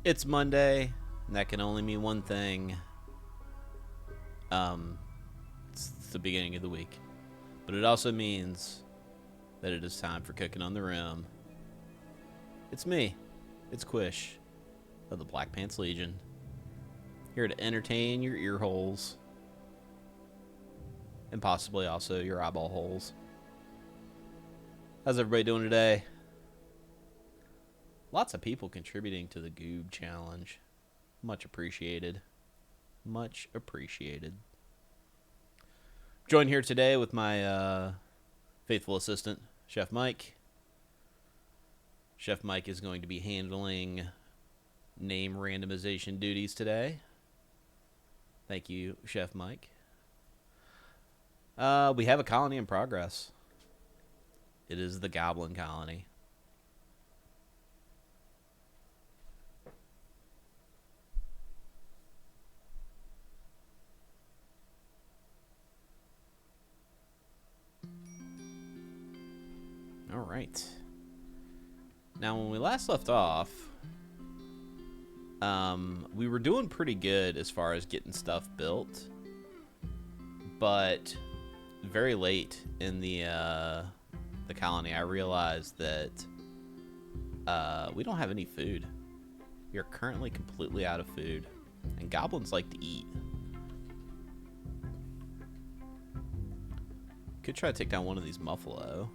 It's Monday, and that can only mean one thing. It's the beginning of the week. But it also means that it is time for Cooking on the Rim. It's me. It's Quish of the Black Pants Legion. Here to entertain your ear holes. And possibly also your eyeball holes. How's everybody doing today? Lots of people contributing to the Goob Challenge. Much appreciated. Much appreciated. Joined here today with my faithful assistant, Chef Mike. Chef Mike is going to be handling name randomization duties today. Thank you, Chef Mike. We have a colony in progress. It is the Goblin Colony. All right. Now, when we last left off, we were doing pretty good as far as getting stuff built, but very late in the the colony, I realized that we don't have any food. We are currently completely out of food, and goblins like to eat. Could try to take down one of these muffalo.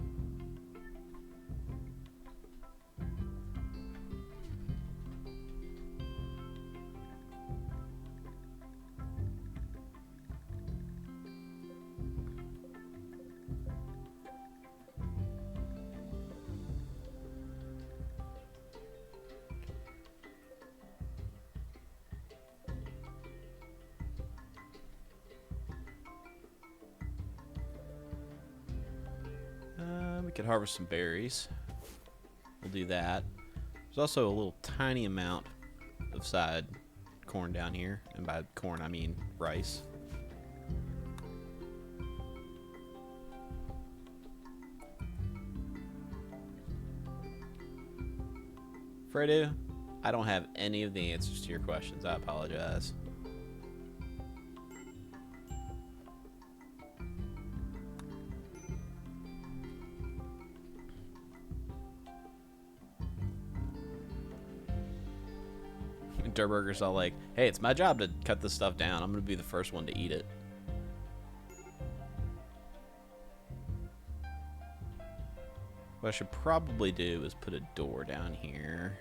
We could harvest some berries. We'll do that. There's also a little tiny amount of side corn down here. And by corn, I mean rice. Fredo, I don't have any of the answers to your questions. I apologize. Durburger's all like, hey, it's my job to cut this stuff down. I'm going to be the first one to eat it. What I should probably do is put a door down here.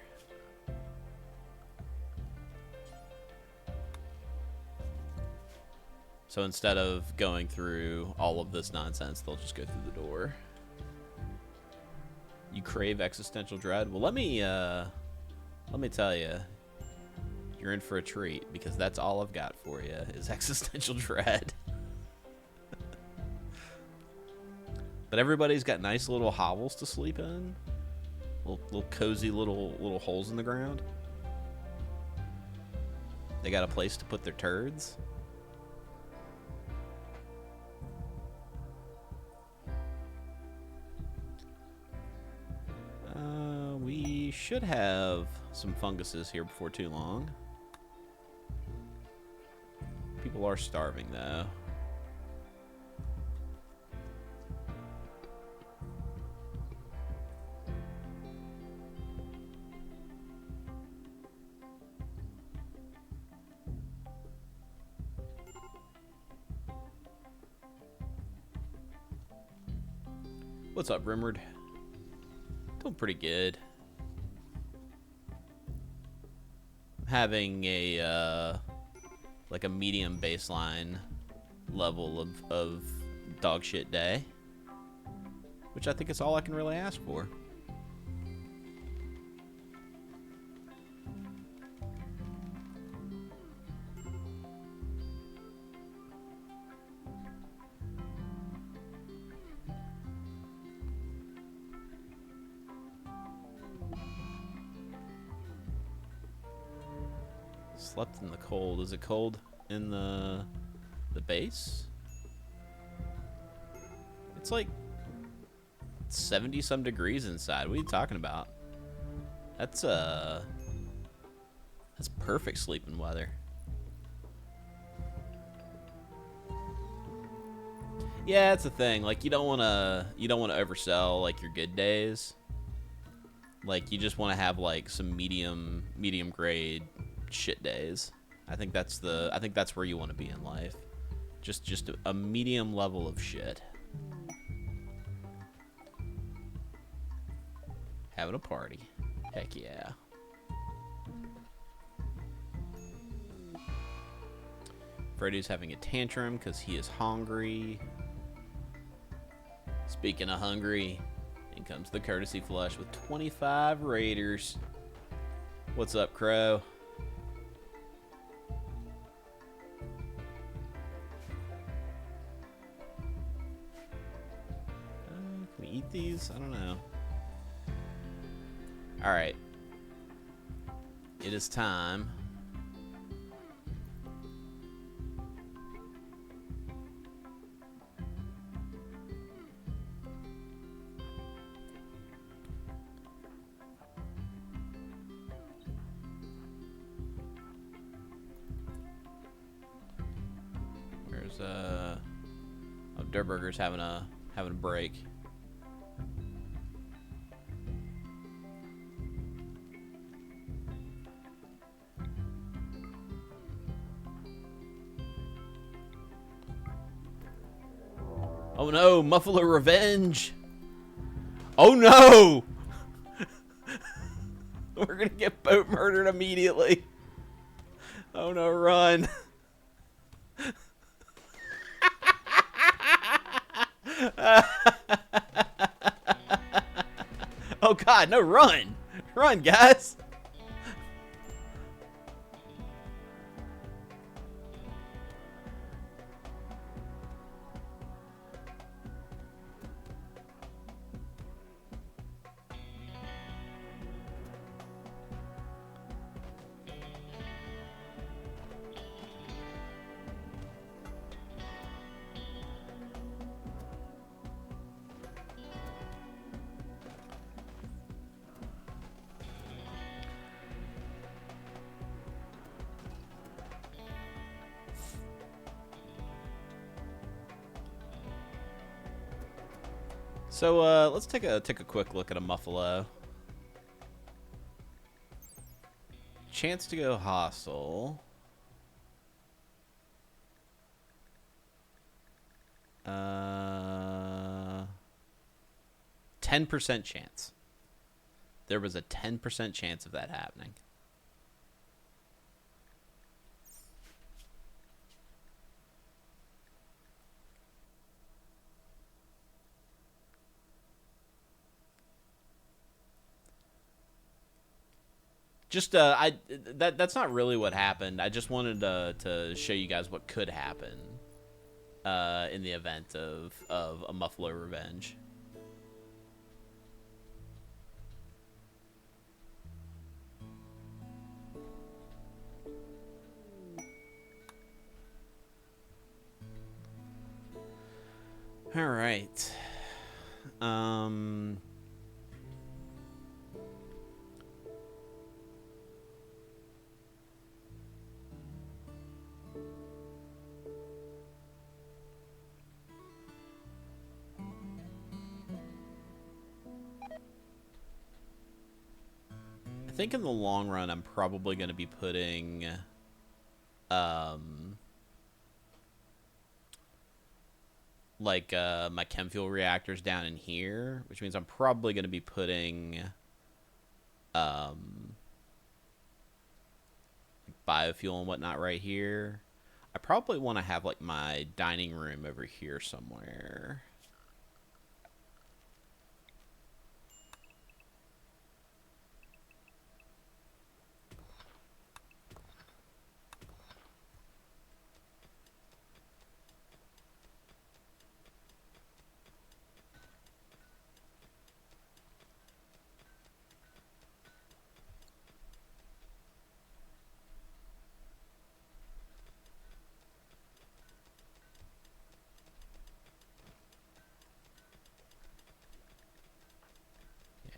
So instead of going through all of this nonsense, they'll just go through the door. You crave existential dread? Well, let me tell you. You're in for a treat, because that's all I've got for you is existential dread. But everybody's got nice little hovels to sleep in. Little cozy little holes in the ground. They got a place to put their turds. We should have some funguses here before too long. People are starving, though. What's up, Rimworld? Doing pretty good. Having a like a medium baseline level of dog shit day, which I think is all I can really ask for. Slept in the cold. Is it cold in the base? It's like 70 some degrees inside. What are you talking about? That's perfect sleeping weather. Yeah, that's the thing. Like you don't want to oversell like your good days. Like you just want to have like some medium grade shit days. I think that's where you want to be in life. Just a medium level of shit. Having a party. Heck yeah. Freddy's having a tantrum because he is hungry. Speaking of hungry, in comes the courtesy flush with 25 raiders. What's up, Crow? Can we eat these? I don't know. Alright. It is time. Where's Durburger's having a break. Oh no, Muffalo Revenge! Oh no! We're gonna get boat murdered immediately. Oh no, run. Oh god, no, run! Run, guys! So let's take a quick look at a Muffalo. Chance to go hostile. 10% chance. There was a 10% chance of that happening. Just that's not really what happened. I just wanted to show you guys what could happen in the event of a Muffalo Revenge. All right. I think in the long run, I'm probably going to be putting, my chem fuel reactors down in here, which means I'm probably going to be putting, biofuel and whatnot right here. I probably want to have, like, my dining room over here somewhere.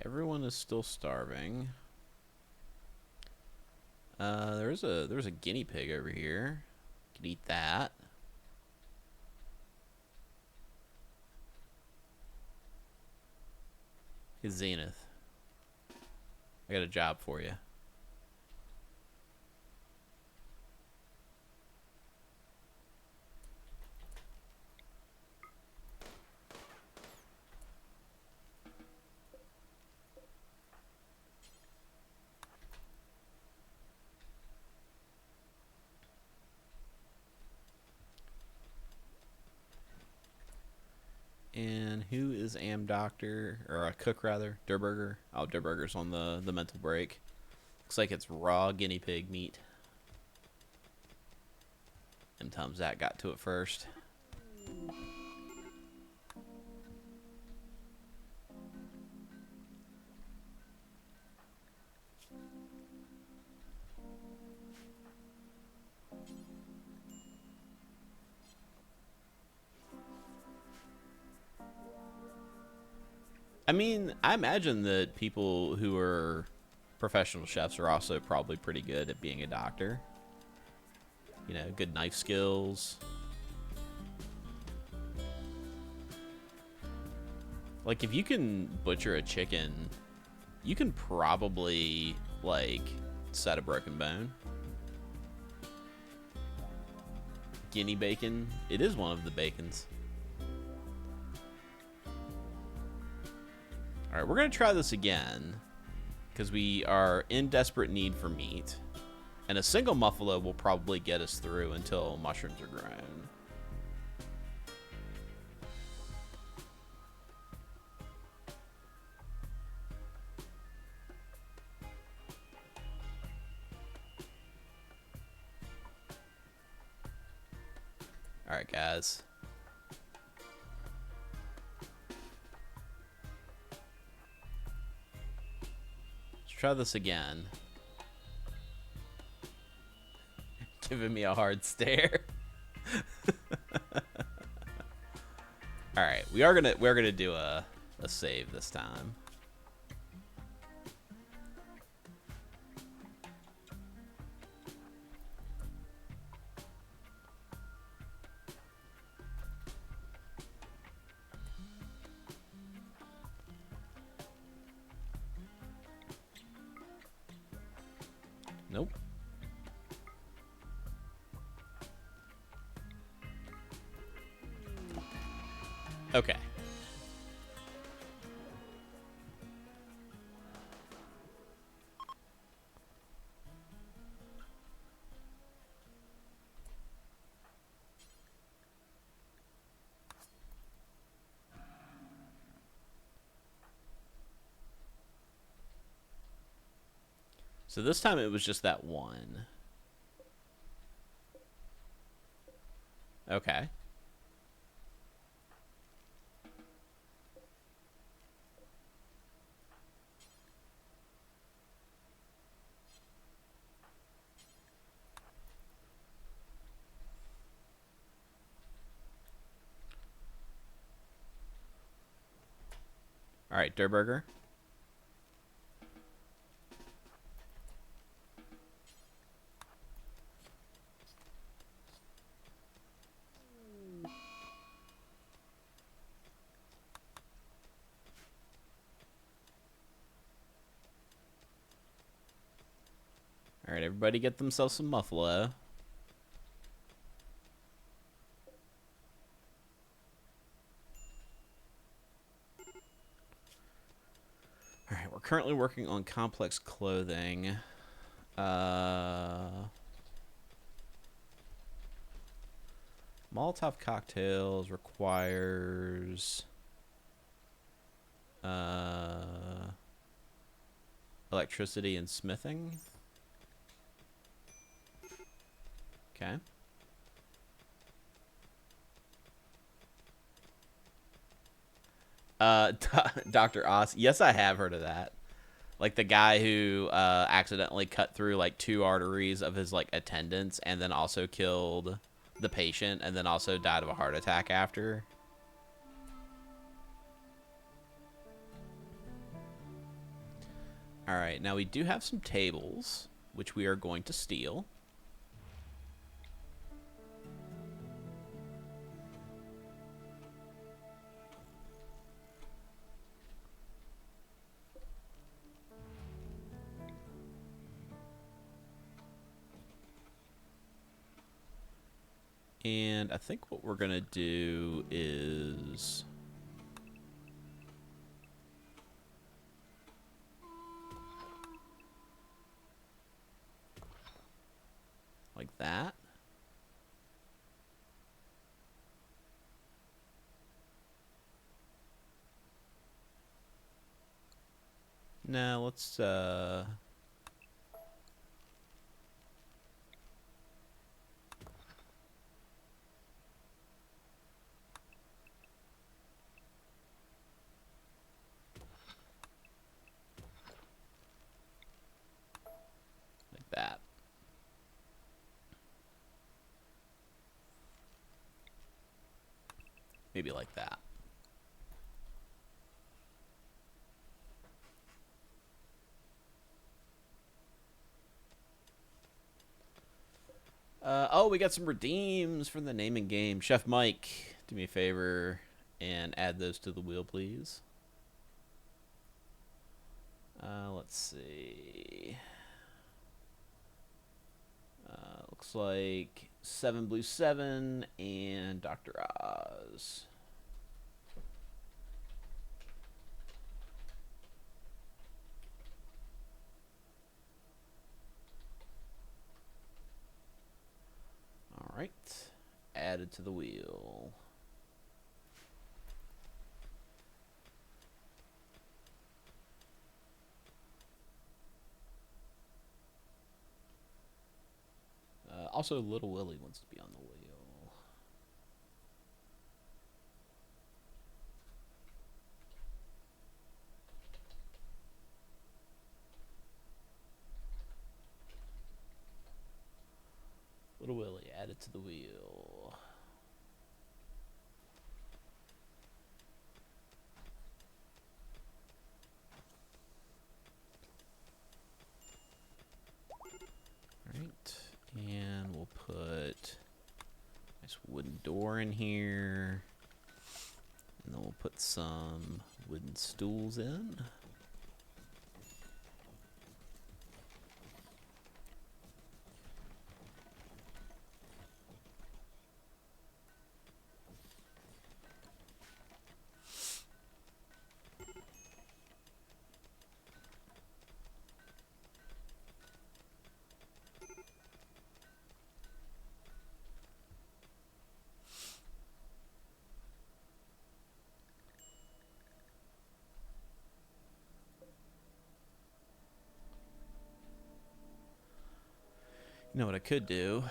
Everyone is still starving. There's a guinea pig over here. Could eat that. Hey, Zenith, I got a job for you. And who is Am Doctor, or a cook rather? Durburger. Oh, Durburger's on the mental break. Looks like it's raw guinea pig meat. And Tom Zach got to it first. I mean, I imagine that people who are professional chefs are also probably pretty good at being a doctor. You know, good knife skills. Like, if you can butcher a chicken, you can probably, like, set a broken bone. Guinea bacon. It is one of the bacons. All right, we're going to try this again because we are in desperate need for meat. And a single muffalo will probably get us through until mushrooms are grown. All right, guys. Let's try this again. Giving me a hard stare. All right, we're gonna do a save this time. Nope. Okay. So this time it was just that one. Okay. All right, Durburger. All right, everybody get themselves some muffalo. All right, we're currently working on complex clothing. Molotov cocktails requires electricity and smithing. Okay. Dr. Oz. Yes, I have heard of that. Like the guy who accidentally cut through like 2 arteries of his like attendants and then also killed the patient and then also died of a heart attack after. All right, now we do have some tables, which we are going to steal. And I think what we're going to do is... like that. Now let's like that. Maybe like that. Oh, we got some redeems from the naming game. Chef Mike, do me a favor and add those to the wheel, please. Let's see. Looks like 7 Blue 7 and Dr. Oz. Alright. Added to the wheel. Also, Little Willie wants to be on the wheel. Little Willie added to the wheel. Alright, and we'll put a nice wooden door in here. And then we'll put some wooden stools in. You know what I could do?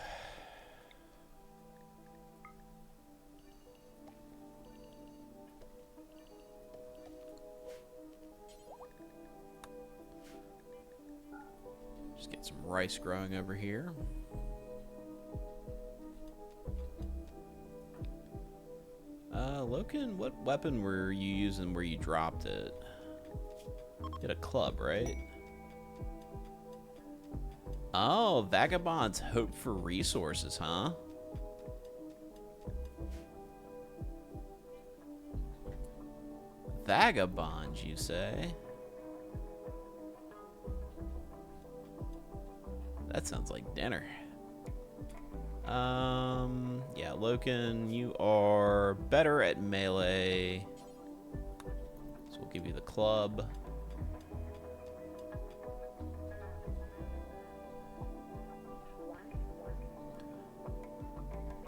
Just get some rice growing over here. Loken, what weapon were you using where you dropped it? You had a club, right? Oh, vagabonds hope for resources, huh? Vagabonds, you say? That sounds like dinner. Yeah, Loken, you are better at melee. So we'll give you the club.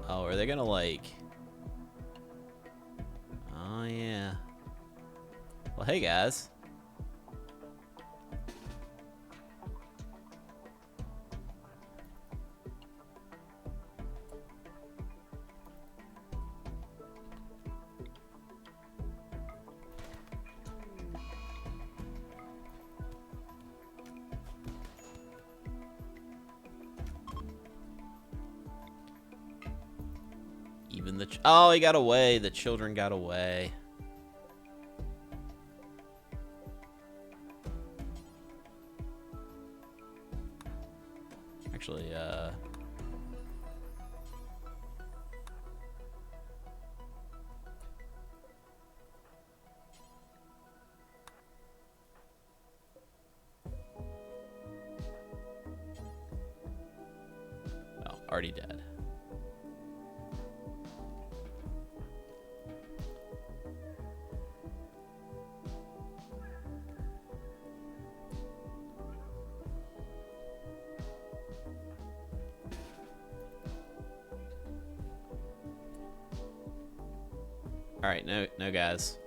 Oh, are they gonna like... Oh, yeah. Well, hey, guys. Even the... Oh, he got away. The children got away. Actually, oh, already dead. All right, no, guys.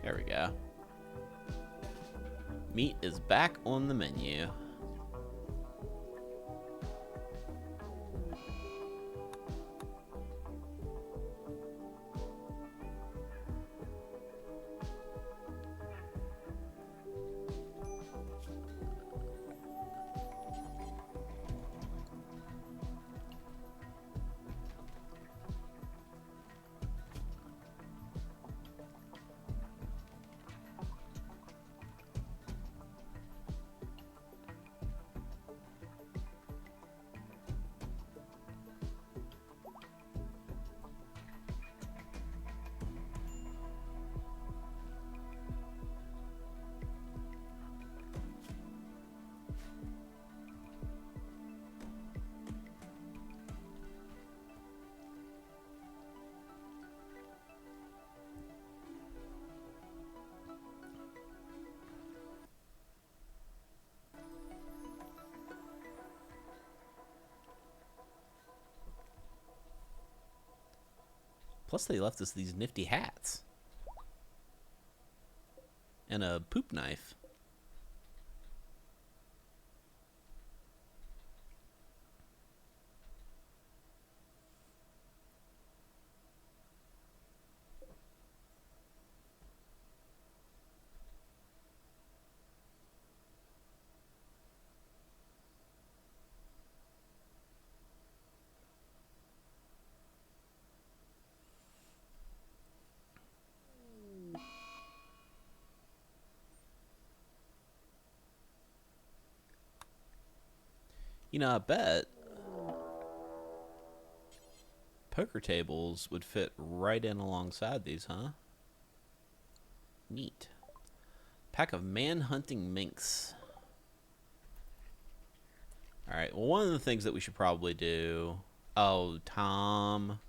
There we go. Meat is back on the menu. Plus, they left us these nifty hats. And a poop knife. You know, I bet poker tables would fit right in alongside these, huh? Neat. Pack of man-hunting minks. Alright, well, one of the things that we should probably do... Oh, Tom.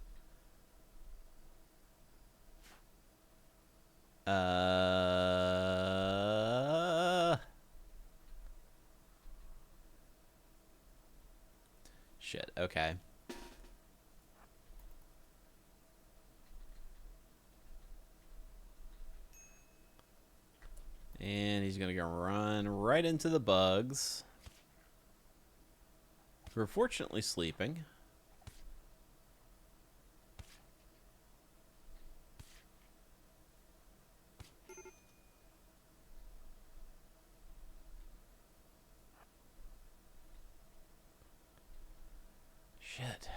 Shit, okay. And he's gonna go run right into the bugs. We're fortunately sleeping. Shit.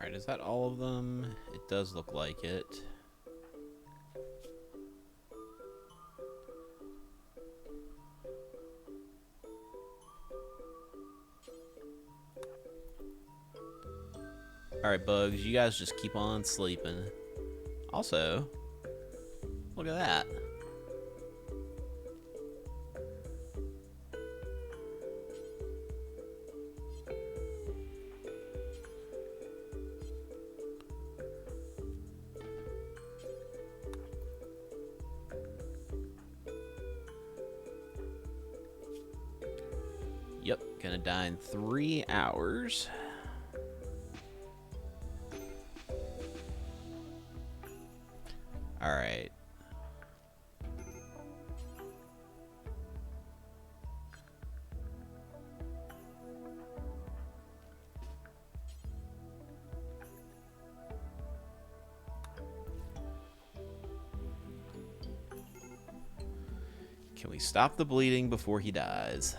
Alright, is that all of them? It does look like it. Alright, bugs, you guys just keep on sleeping. Also, look at that. Yep, gonna die in 3 hours. Alright. Can we stop the bleeding before he dies?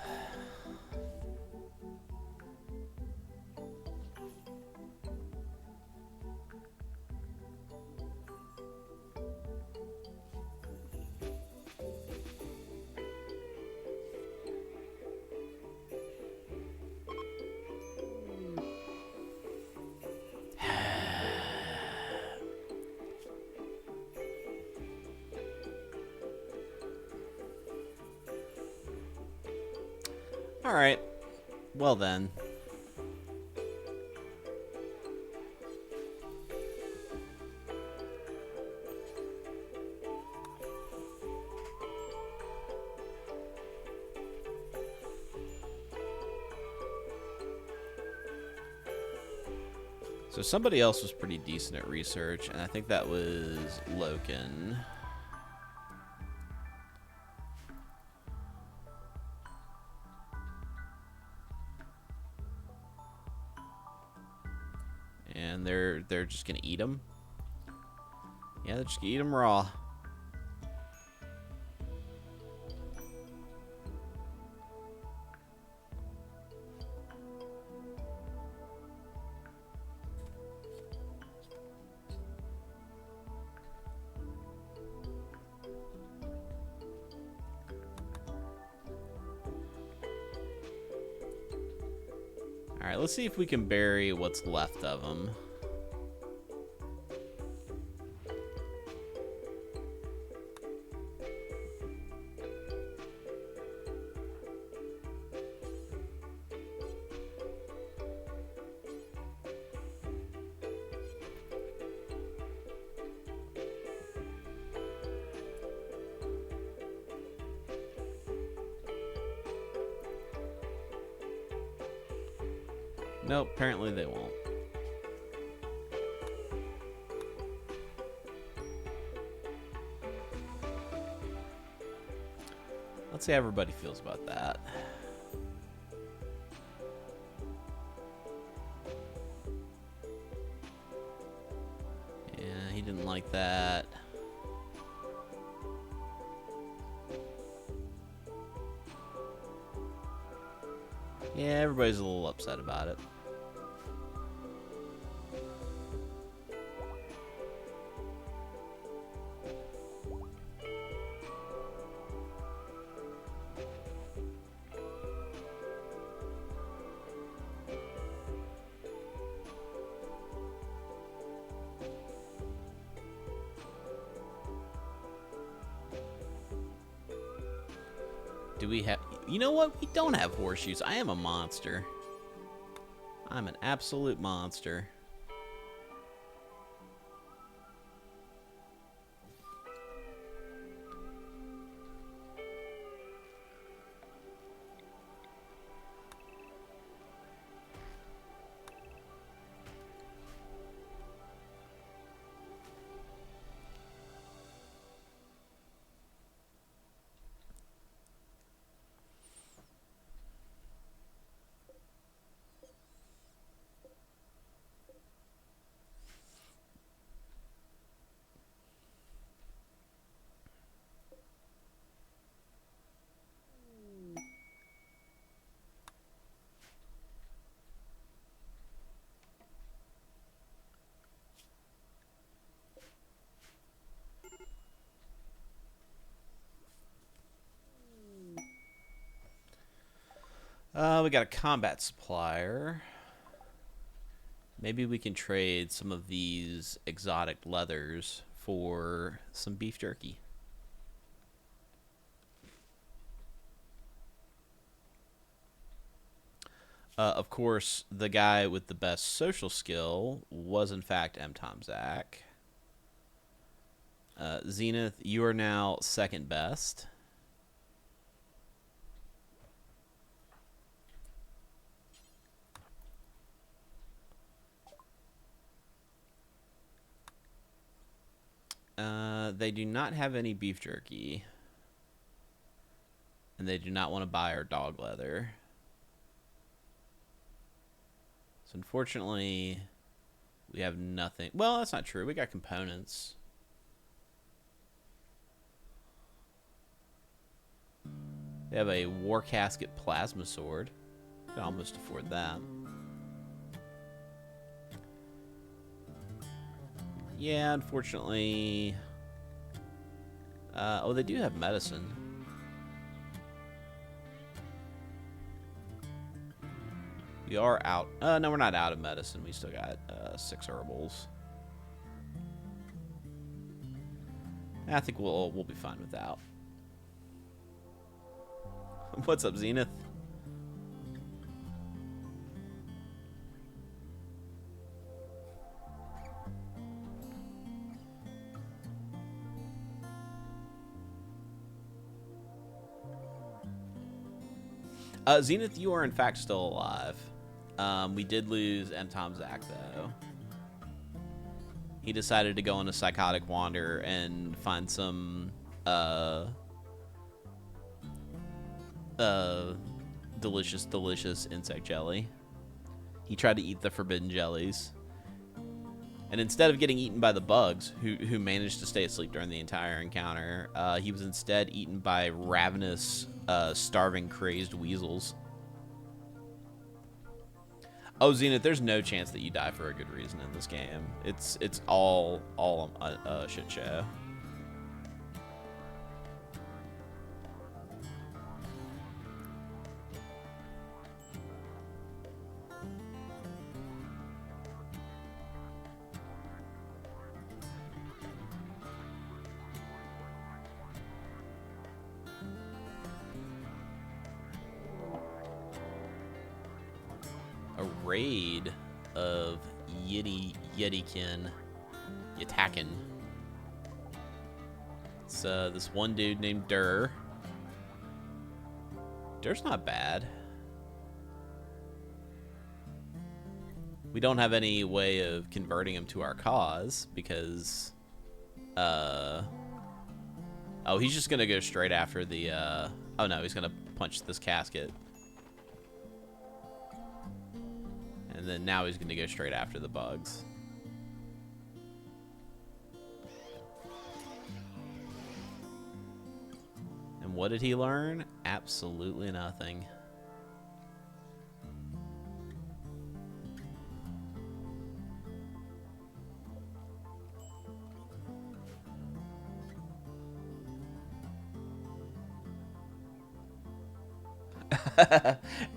Alright. Well then. So somebody else was pretty decent at research, and I think that was Loken. And they're just gonna eat them. Yeah, they're just gonna eat them raw. Alright, let's see if we can bury what's left of them. Nope, apparently they won't. Let's see how everybody feels about that. Yeah, he didn't like that. Yeah, everybody's a little upset about it. Do we have... You know what? We don't have horseshoes. I am a monster. I'm an absolute monster. We got a combat supplier. Maybe we can trade some of these exotic leathers for some beef jerky. Of course, the guy with the best social skill was, in fact, M. Tom Zach. Zenith, you are now second best. They do not have any beef jerky. And they do not want to buy our dog leather. So unfortunately, we have nothing. Well, that's not true. We got components. They have a War Casket plasma sword. Could almost afford that. Yeah, unfortunately. Oh, they do have medicine. We are out. No, we're not out of medicine. We still got 6 herbals. I think we'll be fine without. What's up, Zenith? Zenith, you are in fact still alive. We did lose M. Tom Zach, though. He decided to go on a psychotic wander and find some delicious insect jelly. He tried to eat the forbidden jellies. And instead of getting eaten by the bugs, who managed to stay asleep during the entire encounter, he was instead eaten by ravenous, starving, crazed weasels. Oh, Zenith, there's no chance that you die for a good reason in this game. It's all a shit show. Raid of Yetikin. It's this one dude named Durr. Durr's not bad. We don't have any way of converting him to our cause because, oh, he's just gonna go straight after the, oh no, he's gonna punch this casket. And then now he's gonna go straight after the bugs. And what did he learn? Absolutely nothing.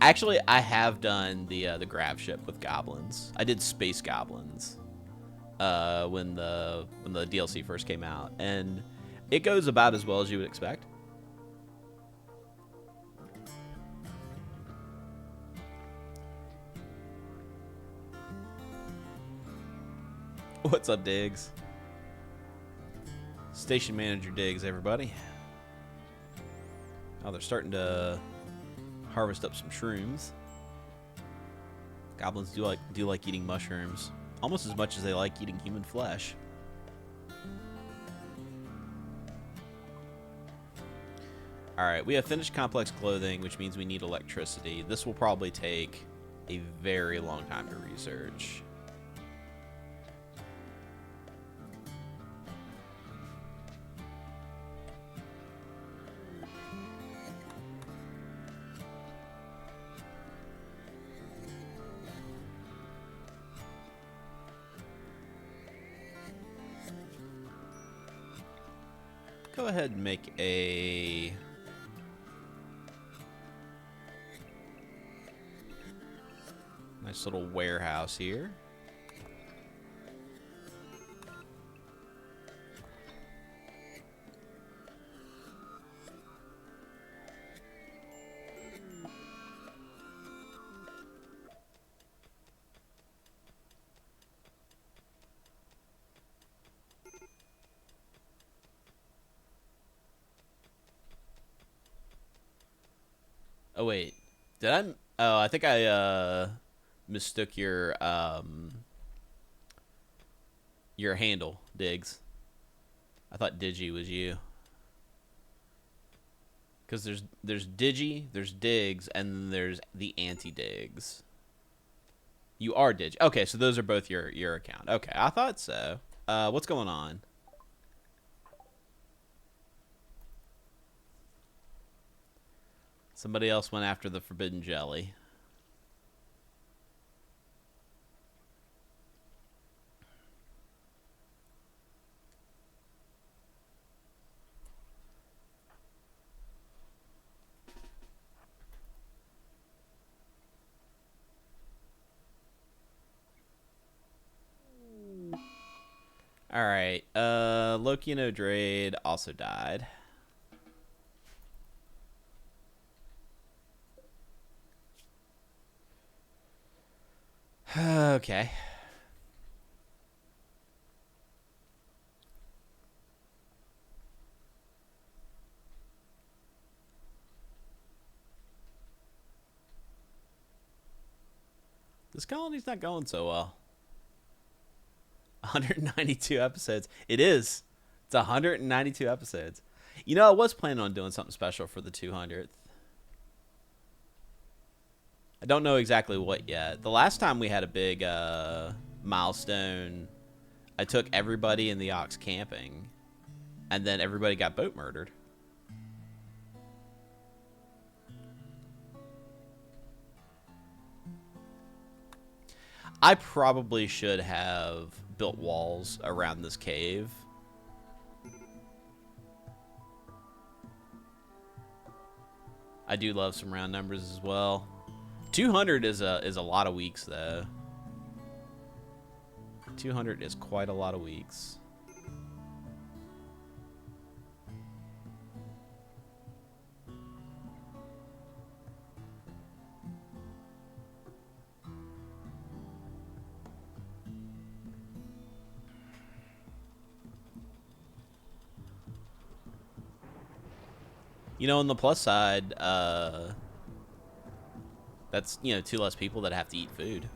Actually, I have done the grab ship with goblins. I did space goblins when the DLC first came out, and it goes about as well as you would expect. What's up, Diggs? Station Manager Diggs, everybody. Oh, they're starting to harvest up some shrooms. Goblins do like eating mushrooms almost as much as they like eating human flesh. Alright, we have finished complex clothing, which means we need electricity. This will probably take a very long time to research. Go ahead and make a nice little warehouse here. Oh wait, did I? Oh, I think I mistook your handle, Diggs. I thought Digi was you. Because there's Digi, there's Diggs, and then there's the anti-Diggs. You are Digi. Okay, so those are both your account. Okay, I thought so. What's going on? Somebody else went after the forbidden jelly. Alright, Loki and O'Drade also died. Okay. This colony's not going so well. 192 episodes. It is. It's 192 episodes. You know, I was planning on doing something special for the 200th. I don't know exactly what yet. The last time we had a big milestone, I took everybody in the Ox camping, and then everybody got boat murdered. I probably should have built walls around this cave. I do love some round numbers as well. 200 is a lot of weeks though. 200 is quite a lot of weeks. You know, on the plus side, that's, you know, 2 less people that have to eat food.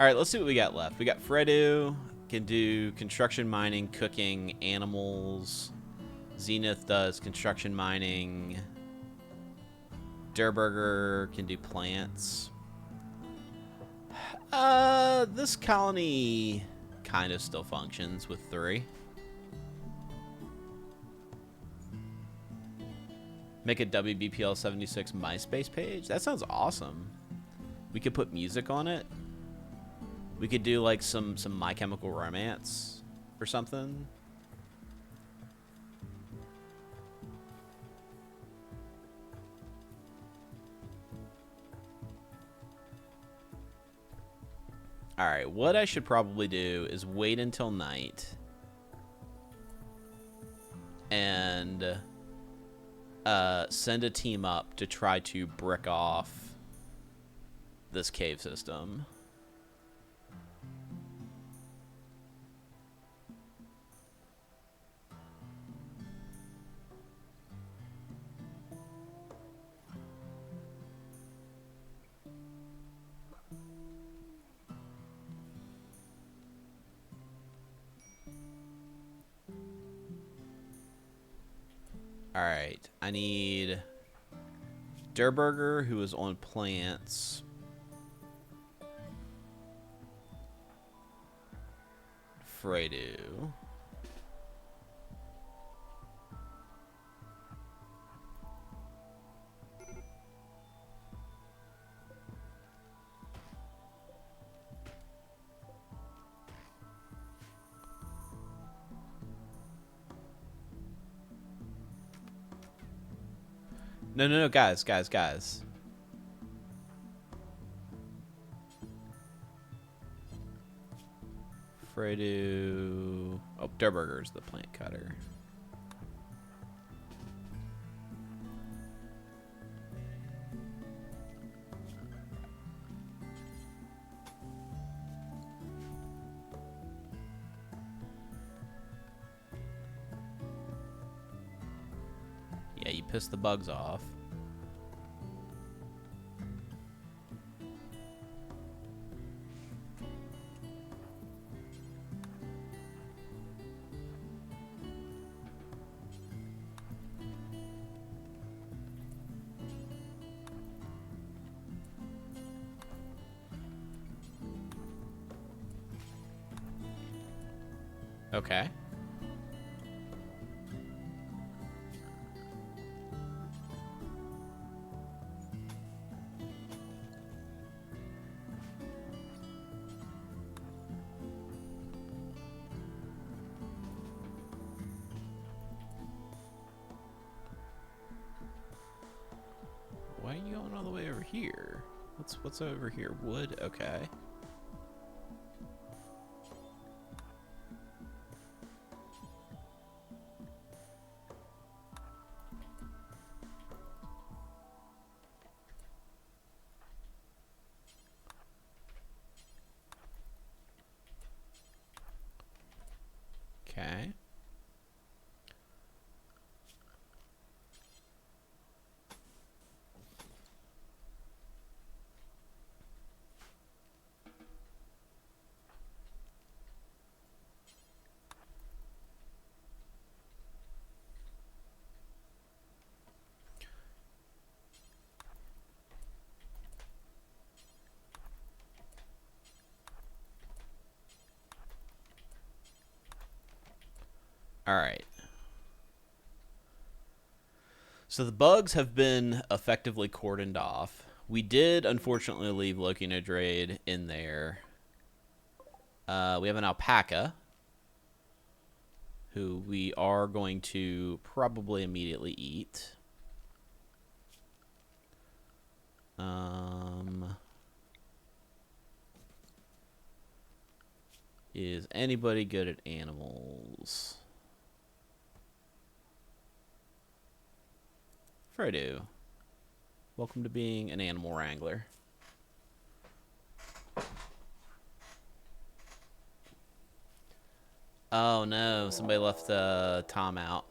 All right, let's see what we got left. We got Fredo, can do construction, mining, cooking, animals. Zenith does construction, mining. Durburger can do plants. This colony kind of still functions with 3. Make a WBPL 76 MySpace page? That sounds awesome. We could put music on it. We could do like some My Chemical Romance or something. Alright, what I should probably do is wait until night and send a team up to try to brick off this cave system. Alright, I need Durburger, who is on plants. Fredo. No, guys. Fredo. Oh, Durburger's the plant cutter. Yeah, you piss the bugs off. Okay. Why are you going all the way over here? What's over here? Wood? Okay. Okay. All right. So the bugs have been effectively cordoned off. We did, unfortunately, leave Loki Nodrade in there. We have an alpaca, who we are going to probably immediately eat. Is anybody good at animals? Fredo. Welcome to being an animal wrangler. Oh no, somebody left Tom out.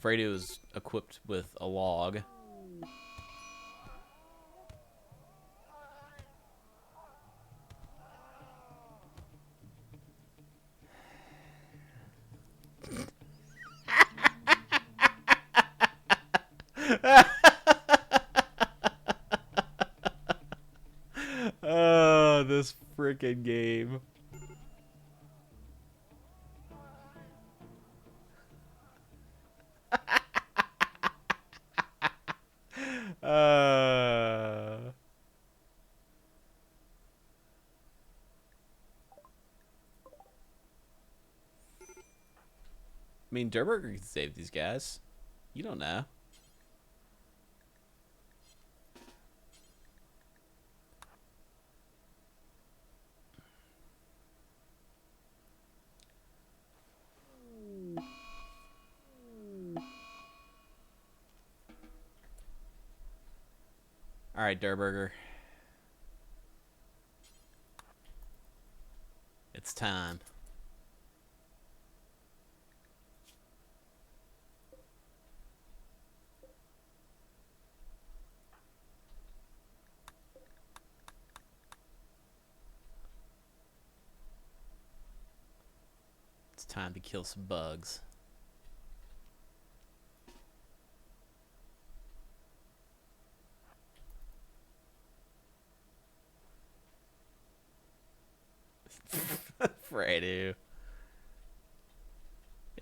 Fredo is equipped with a log. Oh, this freaking game. I mean, Durberger can save these guys. You don't know. All right, Durberger. It's time. It's time to kill some bugs. Fredo.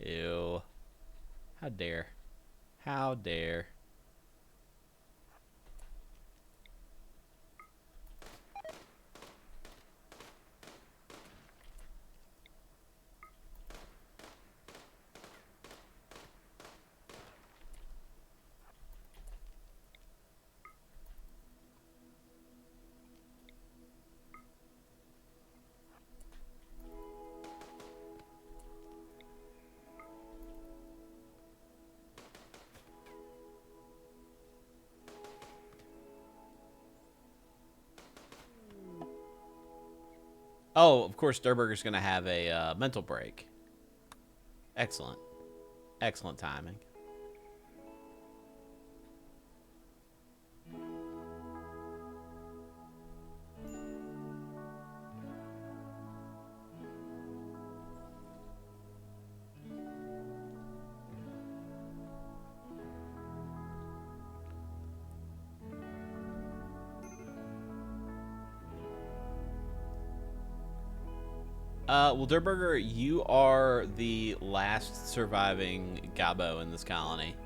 Ew. How dare. How dare. Oh, of course, Durberger's going to have a mental break. Excellent. Excellent timing. Well, Durberger, you are the last surviving Gabo in this colony.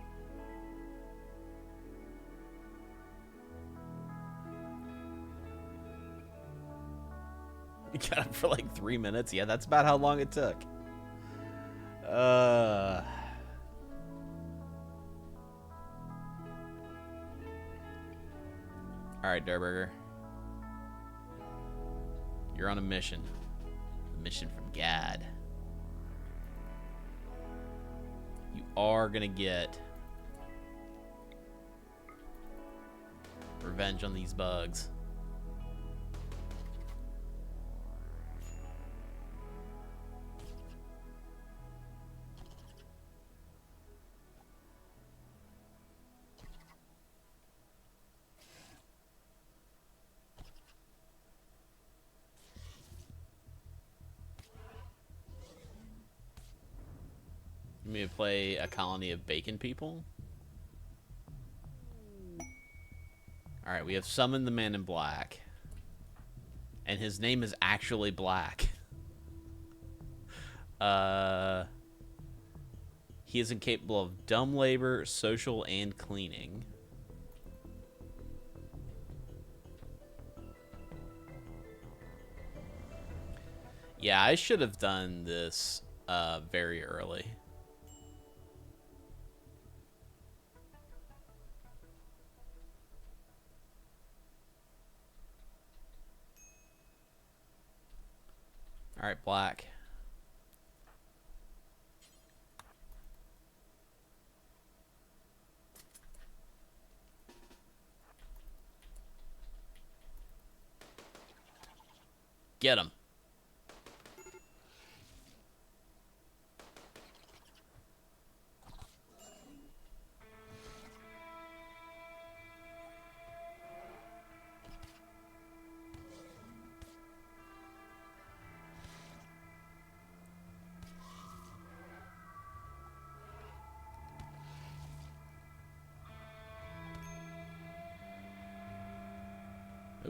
You got him for like 3 minutes. Yeah, that's about how long it took. All right, Durberger. You're on a mission. A mission from God. You are gonna get revenge on these bugs. You mean to play a colony of bacon people? Alright, we have summoned the man in black. And his name is actually Black. He is incapable of dumb labor, social, and cleaning. Yeah, I should have done this very early. All right, Black. Get him.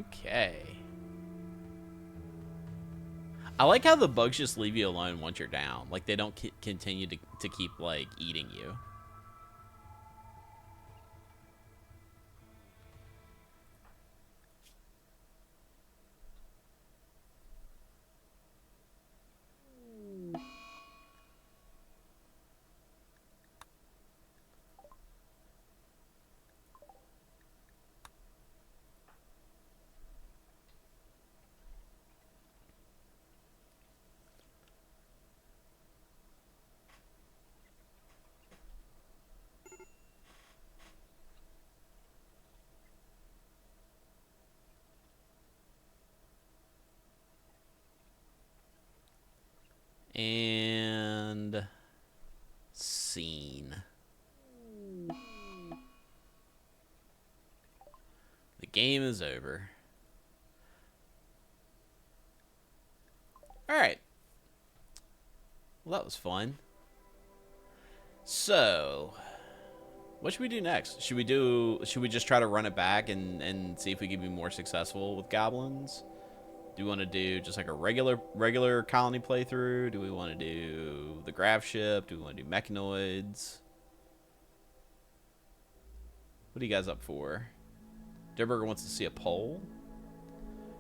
Okay. I like how the bugs just leave you alone once you're down. Like, they don't continue to keep, like, eating you. And scene. The game is over. All right. Well, that was fun. So, what should we do next? Should we just try to run it back and see if we can be more successful with goblins? Do we want to do just like a regular colony playthrough? Do we want to do the grav ship? Do we want to do mechanoids? What are you guys up for? Durburger wants to see a poll.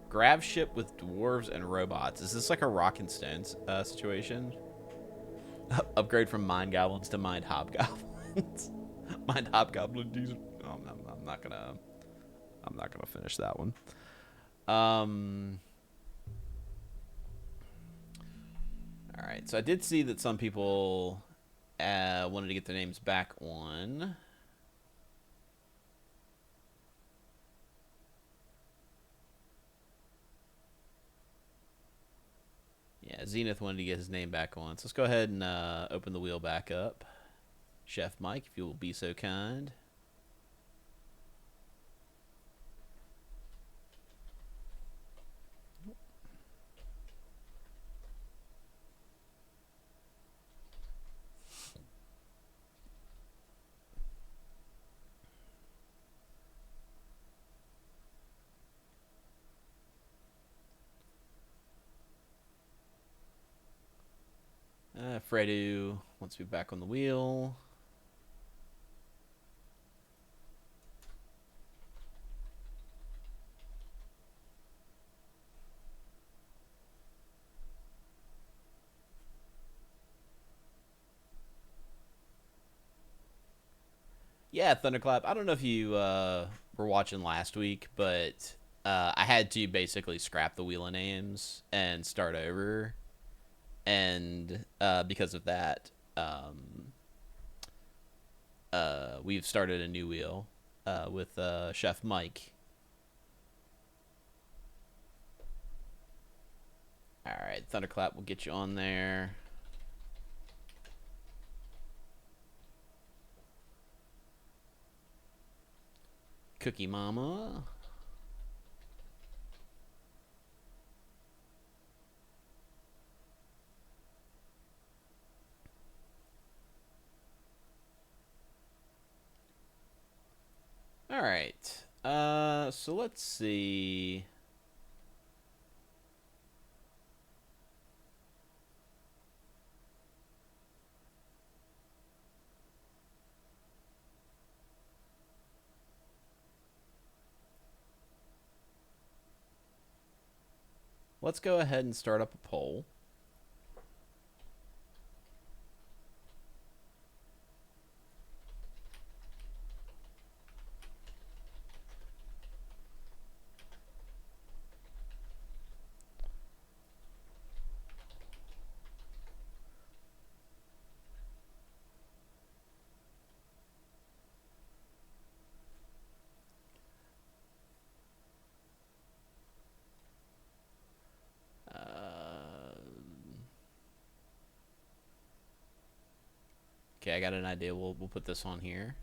Grav ship with dwarves and robots. Is this like a rock and stone situation? Upgrade from mind goblins to mind hobgoblins. Mind hobgoblins. Oh, I'm not gonna finish that one. All right. So I did see that some people wanted to get their names back on. Yeah, Zenith wanted to get his name back on. So let's go ahead and open the wheel back up. Chef Mike, if you will be so kind. Fredu wants to be back on the wheel. Yeah, Thunderclap. I don't know if you were watching last week, but I had to basically scrap the wheel of names and start over. And because of that, we've started a new wheel with Chef Mike. All right, Thunderclap will get you on there. Cookie Mama. All right. So let's see. Let's go ahead and start up a poll. Okay, I got an idea. We'll put this on here.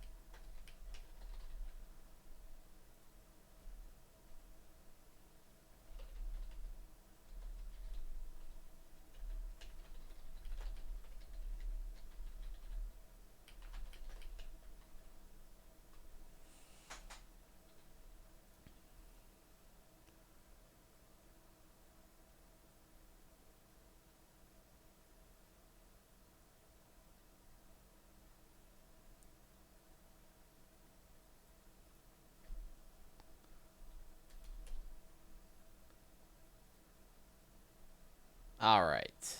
All right.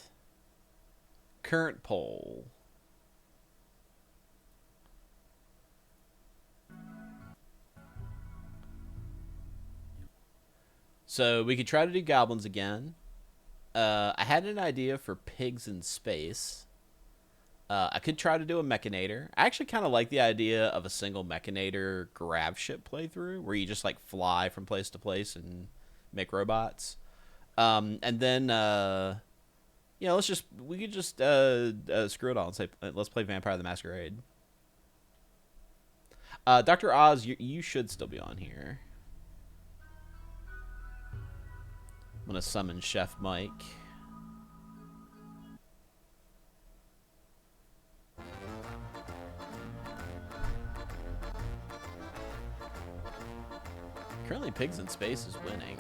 Current poll. So we could try to do goblins again. I had an idea for pigs in space. I could try to do a mechanator. I actually kind of like the idea of a single mechanator grab ship playthrough where you just like fly from place to place and make robots. And then we could just screw it all and say let's play Vampire the Masquerade. Dr. Oz, you should still be on here. I'm gonna summon Chef Mike. Currently, Pigs in Space is winning.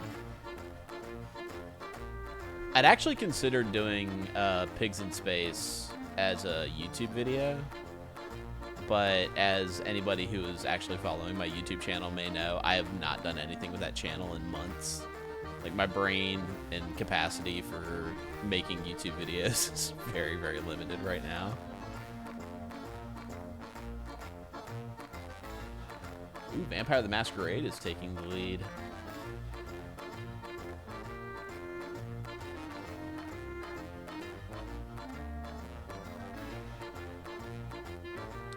I'd actually considered doing Pigs in Space as a YouTube video, but as anybody who is actually following my YouTube channel may know, I have not done anything with that channel in months. Like, my brain and capacity for making YouTube videos is very, very limited right now. Ooh, Vampire the Masquerade is taking the lead.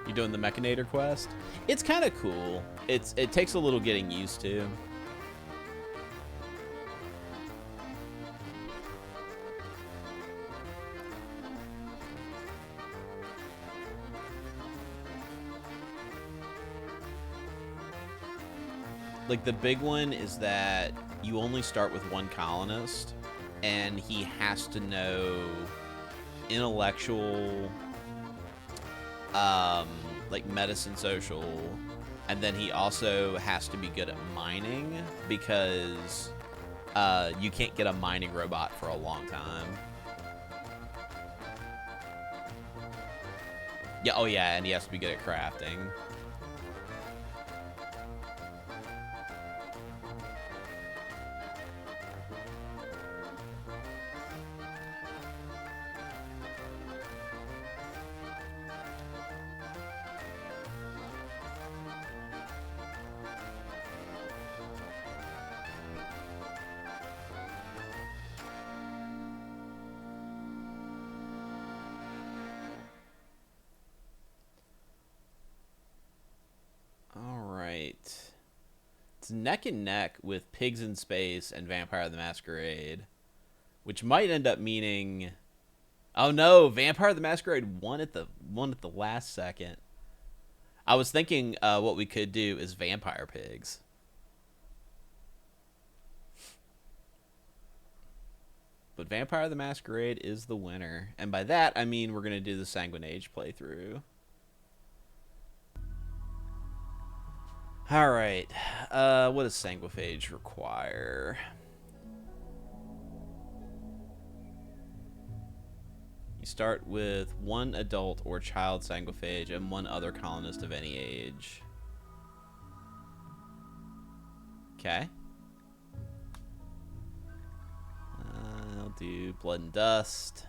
You doing the Mechanator quest? It's kind of cool. It takes a little getting used to. Like, the big one is that you only start with one colonist, and he has to know intellectual, like medicine, social, and then he also has to be good at mining, because you can't get a mining robot for a long time. Yeah, oh yeah, and he has to be good at crafting. It's neck and neck with Pigs in Space and Vampire the Masquerade, which might end up meaning, oh no, Vampire the Masquerade won at the last second. I was thinking what we could do is Vampire Pigs. But Vampire the Masquerade is the winner, and by that I mean we're gonna do the Sanguine Age playthrough. Alright, what does Sanguiphage require? You start with one adult or child Sanguiphage and one other colonist of any age. Okay. I'll do Blood and Dust.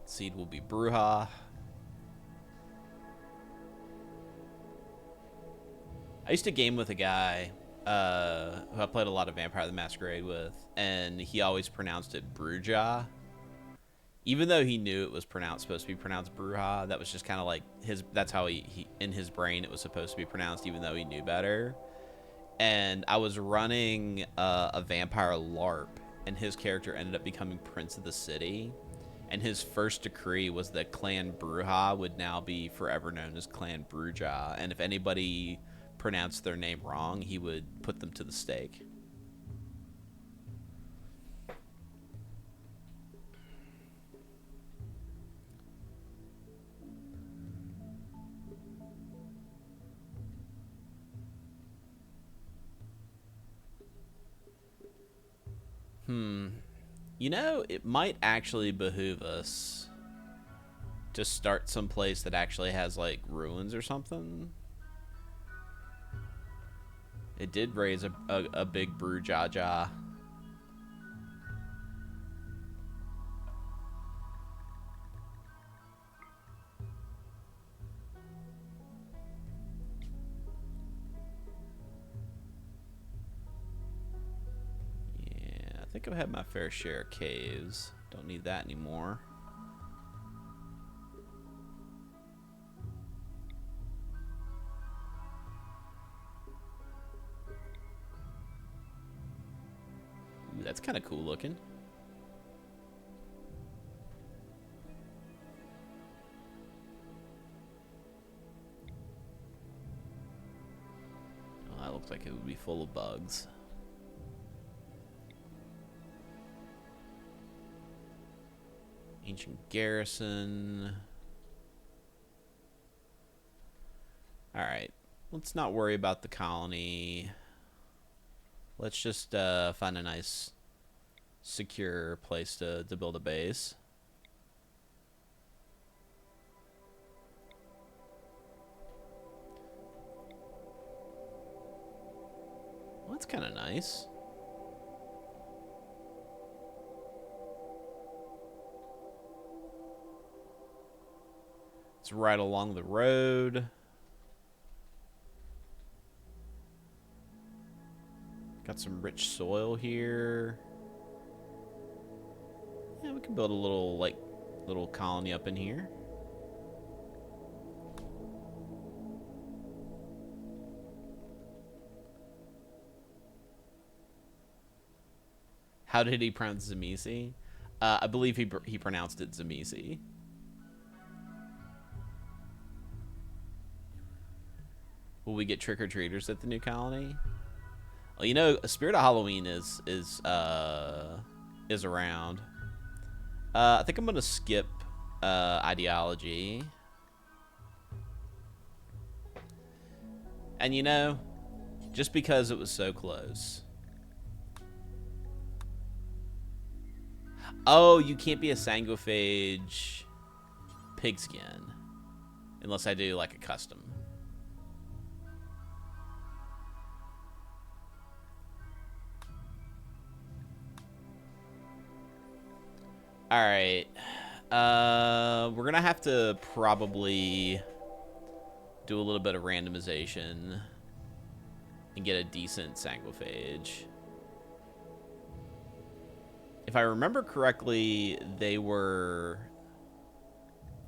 Seed will be Bruja. I used to game with a guy who I played a lot of Vampire the Masquerade with, and he always pronounced it Bruja. Even though he knew it was supposed to be pronounced Bruja, that was just kind of like that's how he in his brain it was supposed to be pronounced, even though he knew better. And I was running a vampire LARP, and his character ended up becoming Prince of the City. And his first decree was that Clan Bruja would now be forever known as Clan Bruja. And if anybody pronounced their name wrong, he would put them to the stake. You know, it might actually behoove us to start someplace that actually has, like, ruins or something. It did raise a big brouhaha. Yeah, I think I've had my fair share of caves. Don't need that anymore. Ooh, that's kind of cool looking. Oh, that looks like it would be full of bugs. Ancient garrison. Alright. Let's not worry about the colony. Let's just find a nice, secure place to build a base. Well, that's kind of nice. It's right along the road. Got some rich soil here. Yeah, we can build a little, like, little colony up in here. How did he pronounce Zamisi? I believe he pronounced it Zamisi. Will we get trick-or-treaters at the new colony? Well, you know, a Spirit of Halloween is around. I think I'm gonna skip ideology. And you know, just because it was so close. Oh, you can't be a sanguiphage pigskin unless I do like a custom. Alright. We're gonna have to probably do a little bit of randomization and get a decent sanguiphage. If I remember correctly, they were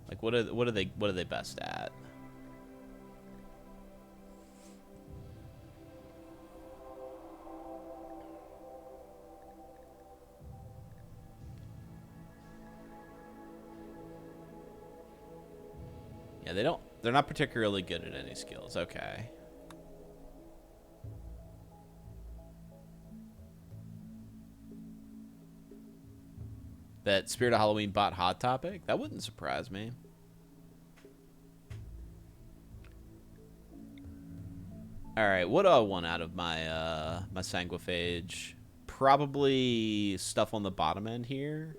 like, what are they best at? Yeah, they're not particularly good at any skills. Okay. That Spirit of Halloween bought Hot Topic? That wouldn't surprise me. Alright, what do I want out of my my sanguiphage? Probably stuff on the bottom end here.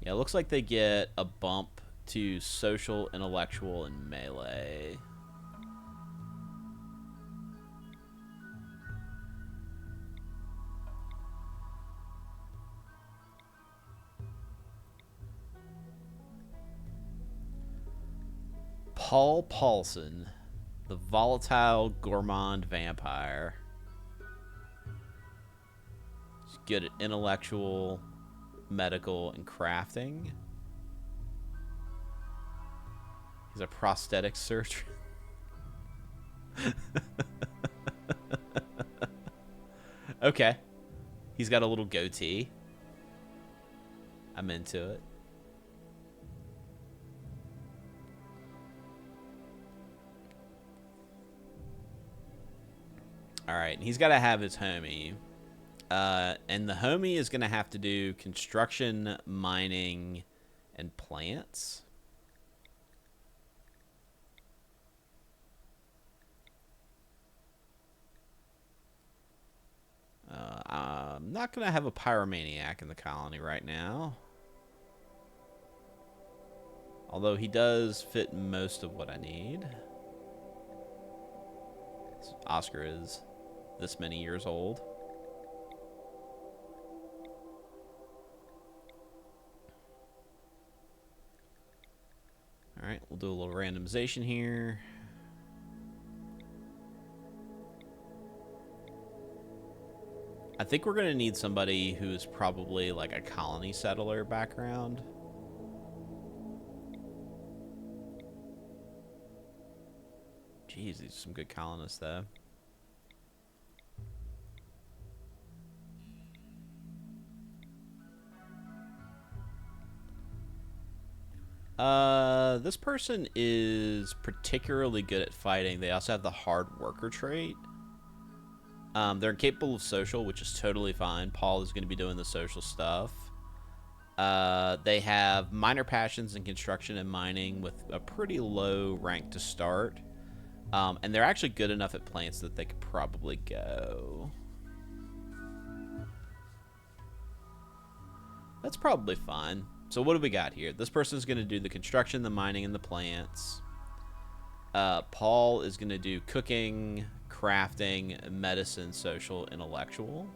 Yeah, it looks like they get a bump to social, intellectual, and melee. Paul Paulson, the volatile gourmand vampire. He's good at intellectual, medical, and crafting. He's a prosthetic surgeon. Okay. He's got a little goatee. I'm into it. Alright, he's got to have his homie. And the homie is going to have to do construction, mining, and plants. Not going to have a pyromaniac in the colony right now. Although he does fit most of what I need. Oscar is this many years old. Alright, we'll do a little randomization here. I think we're going to need somebody who's probably like a colony settler background. Jeez, these are some good colonists, though. This person is particularly good at fighting. They also have the hard worker trait. They're incapable of social, which is totally fine. Paul is going to be doing the social stuff. They have minor passions in construction and mining with a pretty low rank to start. And they're actually good enough at plants that they could probably go. That's probably fine. So what do we got here? This person's going to do the construction, the mining, and the plants. Paul is going to do cooking, crafting, medicine, social, intellectual.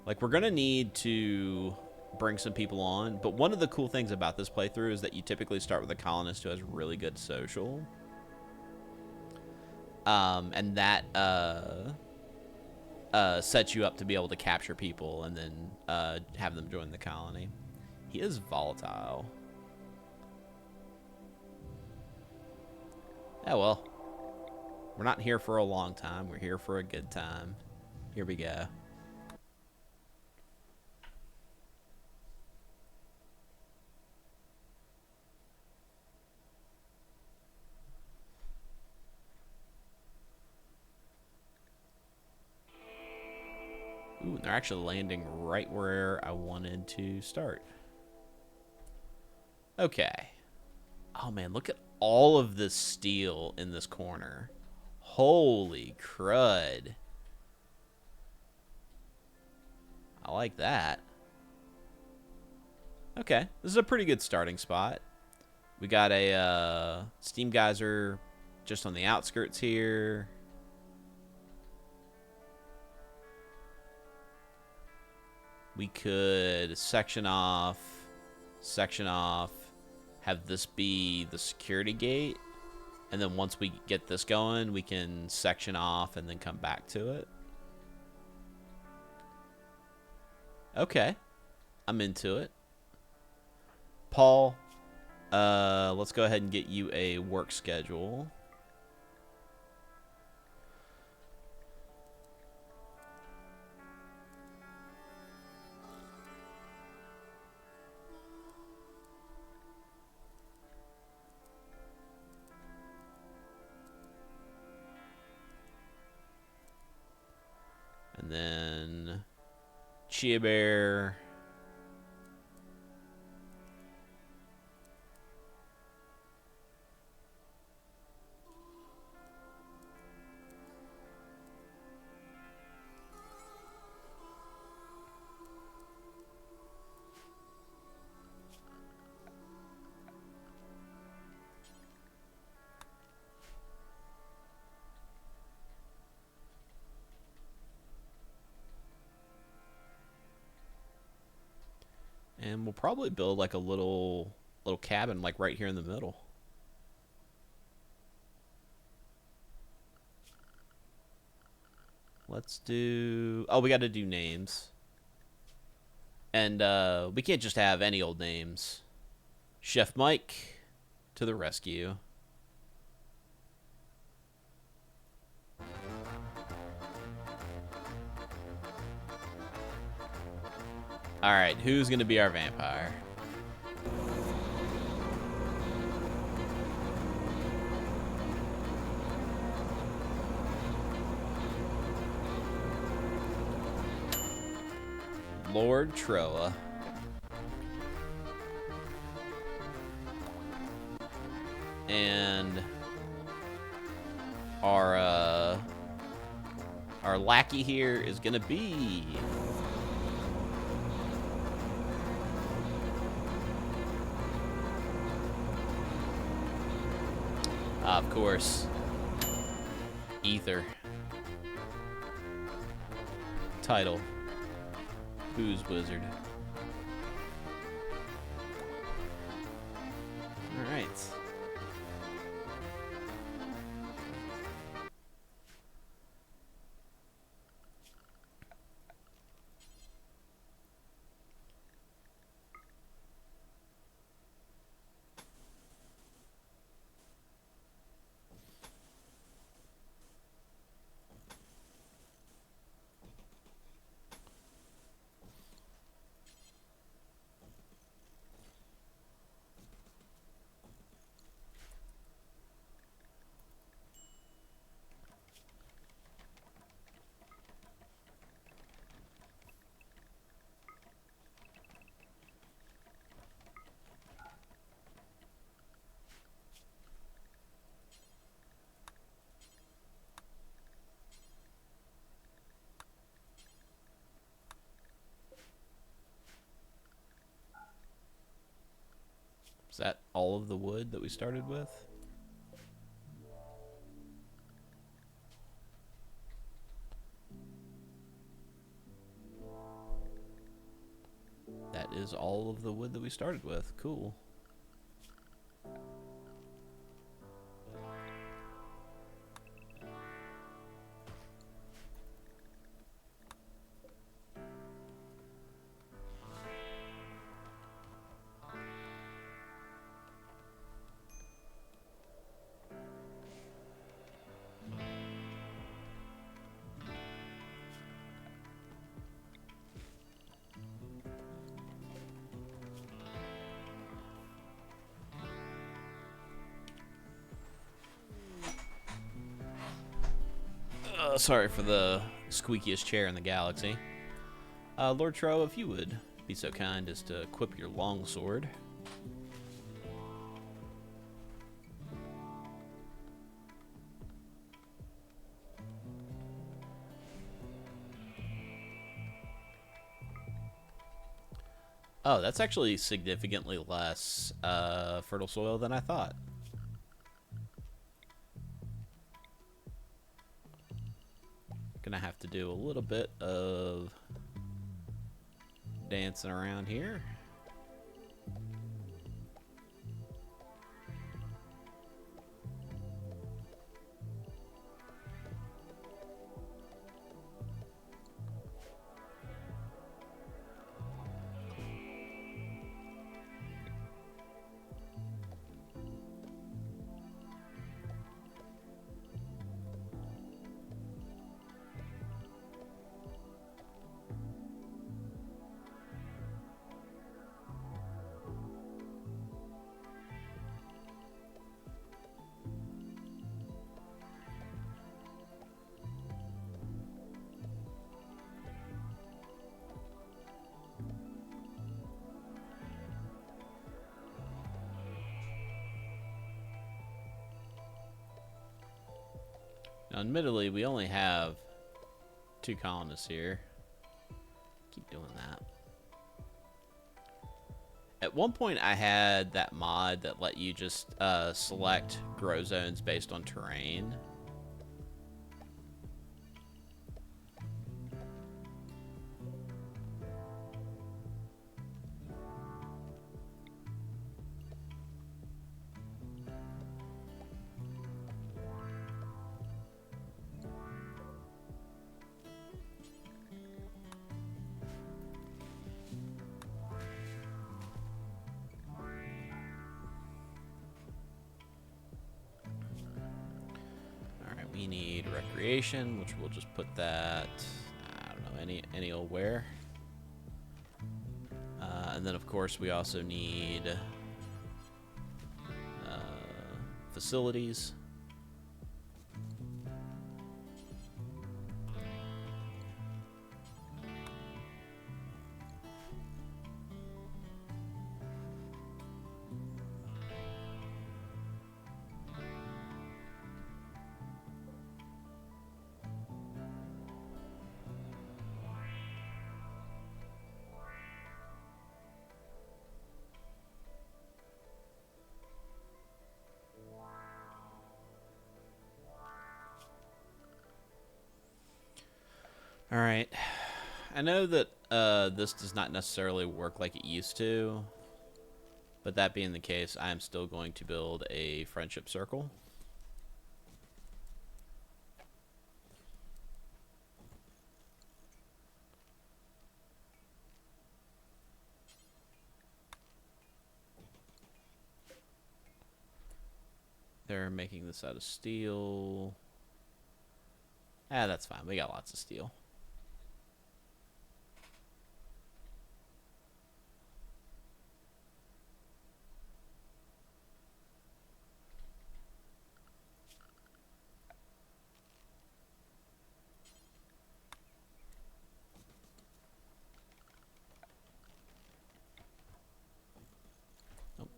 Like, we're going to need to bring some people on. But one of the cool things about this playthrough is that you typically start with a colonist who has really good social. And that sets you up to be able to capture people and then have them join the colony. He is volatile. Yeah, well, we're not here for a long time. We're here for a good time. Here we go. Ooh, they're actually landing right where I wanted to start. Okay. Oh, man, look at all of this steel in this corner. Holy crud. I like that. Okay, this is a pretty good starting spot. We got a steam geyser just on the outskirts here. We could section off, have this be the security gate, and then once we get this going, we can section off and then come back to it. Okay, I'm into it. Paul, let's go ahead and get you a work schedule. And then Chia Bear. And we'll probably build like a little cabin like right here in the middle. Let's do... Oh, we got to do names. And we can't just have any old names. Chef Mike to the rescue. Alright, who's going to be our vampire? Lord Troa. And our Our lackey here is going to be... of course, Ether. Title, Who's Wizard? Alright. Is that all of the wood that we started with? That is all of the wood that we started with. Cool. Sorry for the squeakiest chair in the galaxy. Lord Tro, if you would be so kind as to equip your longsword. Oh, that's actually significantly less fertile soil than I thought. Gonna have to do a little bit of dancing around here. Now, admittedly, we only have 2 colonists here. Keep doing that. At one point, I had that mod that let you just select grow zones based on terrain. We need recreation, which we'll just put that, I don't know, any old where. And then, of course, we also need facilities. All right. I know that this does not necessarily work like it used to, but that being the case, I am still going to build a friendship circle. They're making this out of steel. Ah, that's fine. We got lots of steel. Oh,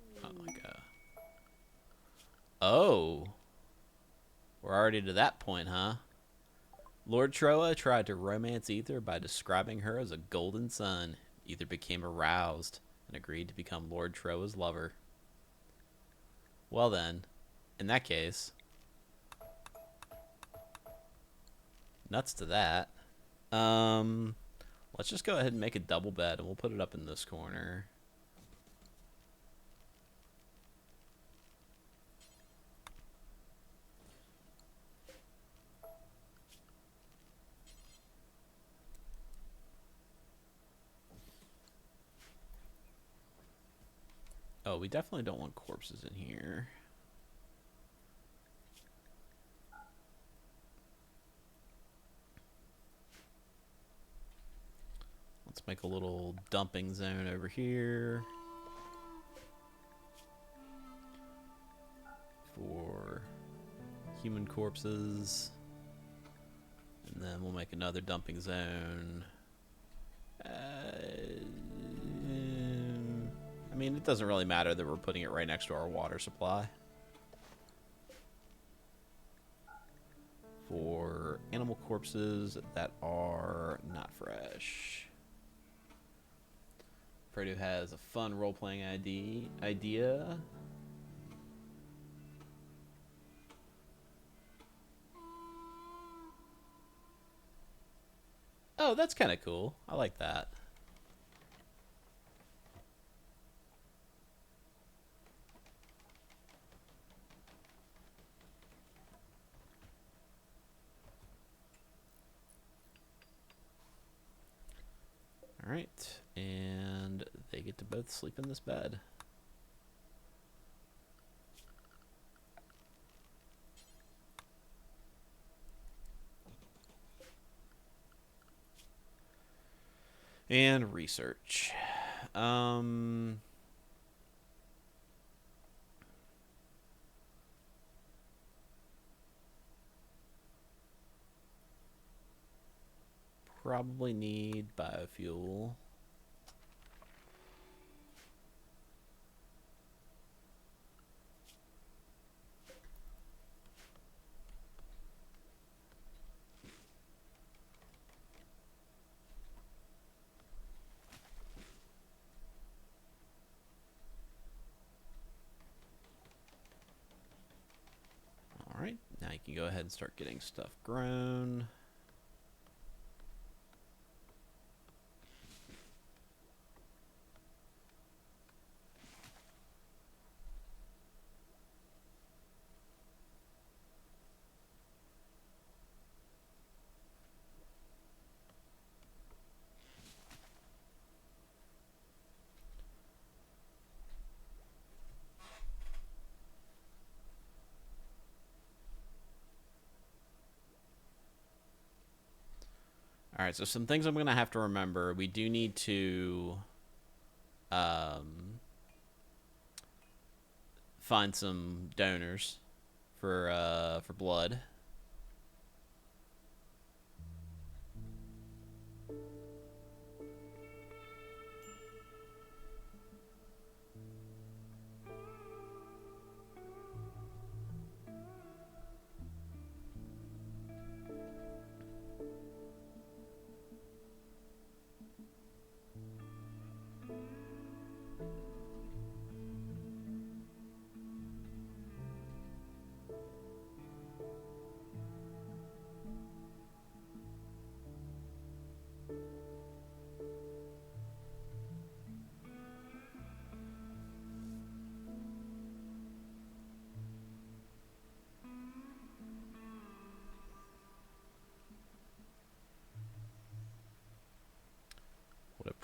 oh, we're already to that point, huh? Lord Troa tried to romance Ether by describing her as a golden sun. Ether became aroused and agreed to become Lord Troa's lover. Well then, in that case, nuts to that. Um, let's just go ahead and make a double bed, and we'll put it up in this corner. Oh, we definitely don't want corpses in here. Let's make a little dumping zone over here for human corpses. And then we'll make another dumping zone. I mean, it doesn't really matter that we're putting it right next to our water supply. For animal corpses that are not fresh. Fredo has a fun role-playing idea. Oh, that's kind of cool. I like that. All right, and they get to both sleep in this bed. And research. Probably need biofuel. All right, now you can go ahead and start getting stuff grown. All right, so some things I'm going to have to remember. We do need to find some donors for blood.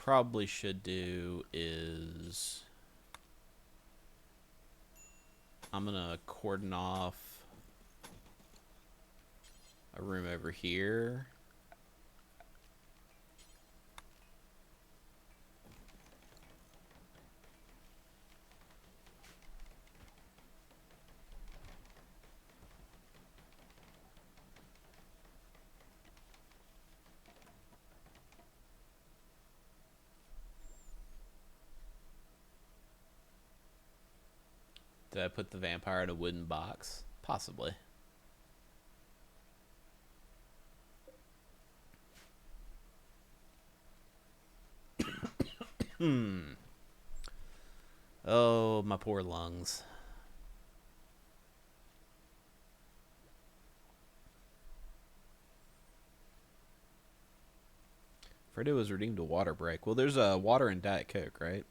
probably should do is I'm gonna cordon off a room over here. Did I put the vampire in a wooden box? Possibly. Oh, my poor lungs. Fredo was redeemed a water break. Well, there's a water and Diet Coke, right?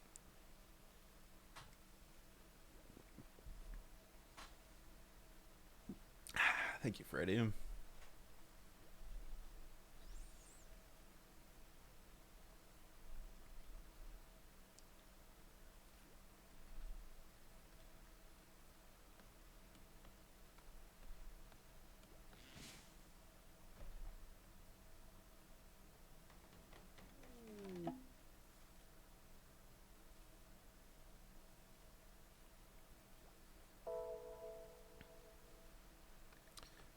Thank you, Fredo.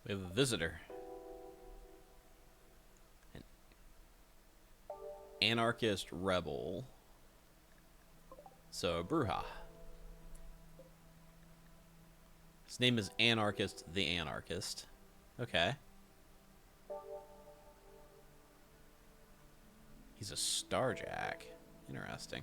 We have a visitor. An anarchist rebel. So, a Bruja. His name is Anarchist the Anarchist. Okay. He's a Starjack. Interesting.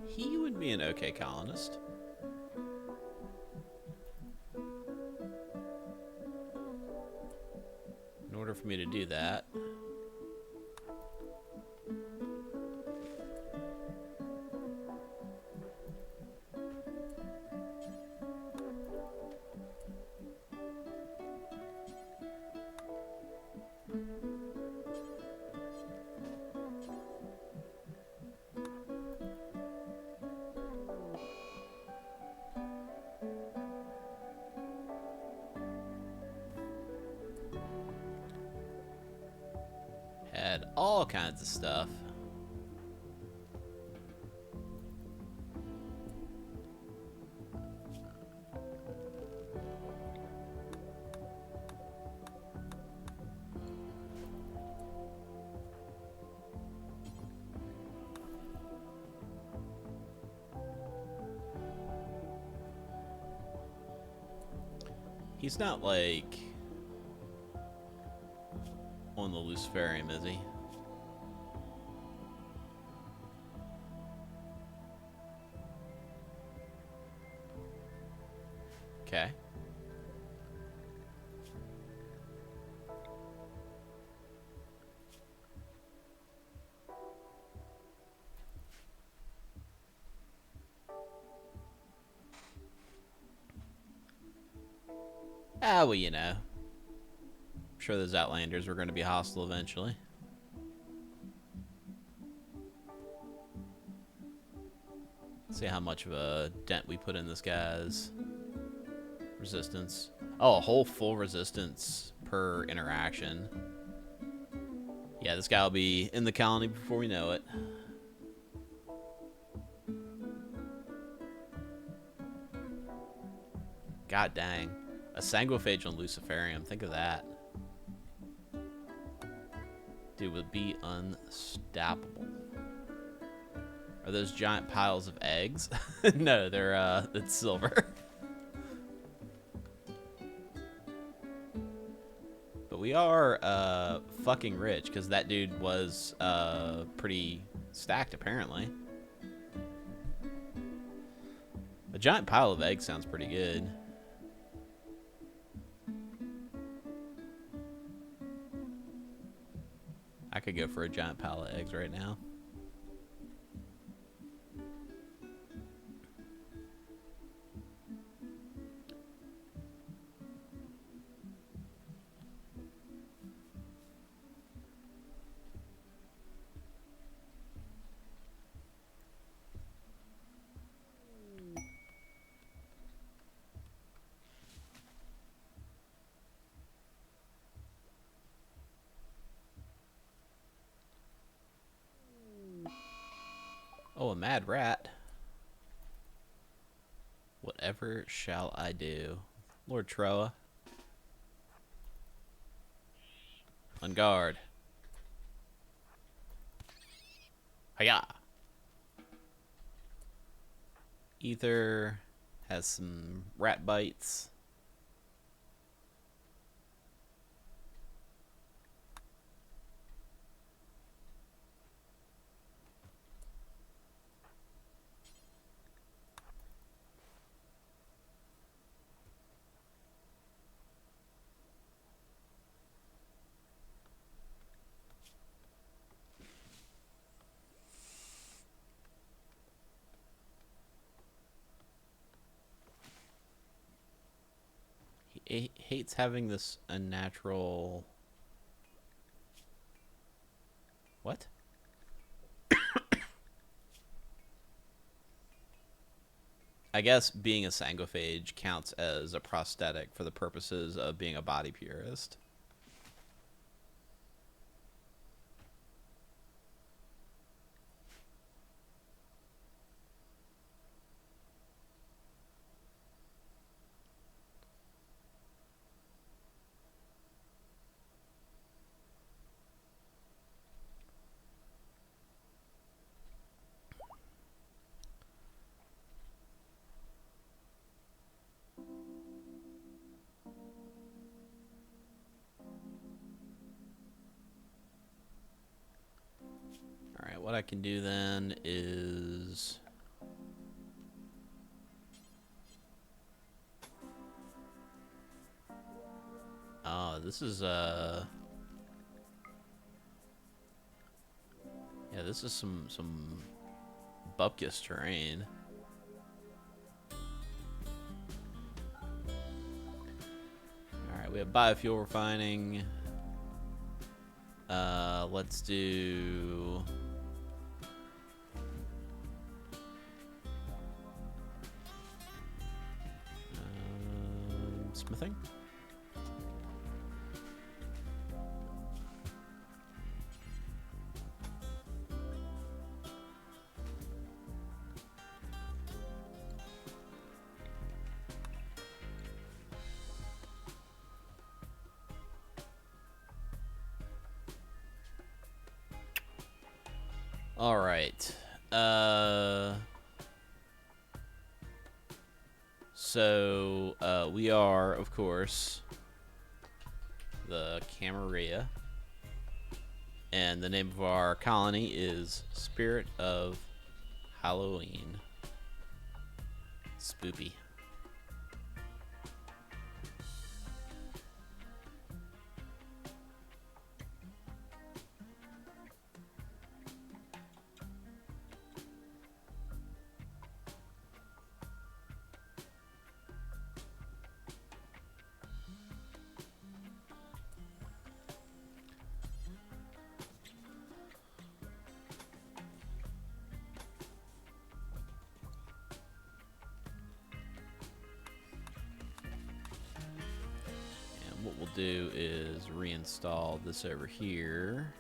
He would be an okay colonist. In order for me to do that, had all kinds of stuff. He's not like on the Luciferium, is he? Okay. Ah, well, you know. I'm sure those Outlanders were going to be hostile eventually. See how much of a dent we put in this guy's resistance. Oh, a whole full resistance per interaction. Yeah, this guy will be in the colony before we know it. God dang. A Sanguiphage on Luciferium. Think of that. Dude, would be unstoppable. Are those giant piles of eggs? No, they're, it's silver. But we are, fucking rich, because that dude was, pretty stacked, apparently. A giant pile of eggs sounds pretty good. I could go for a giant pile of eggs right now. Oh, a mad rat. Whatever shall I do? Lord Troa. On guard. Hiya! Ether has some rat bites. He hates having this unnatural... What? I guess being a sanguiphage counts as a prosthetic for the purposes of being a body purist. Alright, what I can do then is... Oh, this is, yeah, this is some bupkis terrain. Alright, we have biofuel refining. Let's do... smithing. All right. So we are, of course, the Camarilla, and the name of our colony is Spirit of Halloween. Spoopy. What we'll do is reinstall this over here.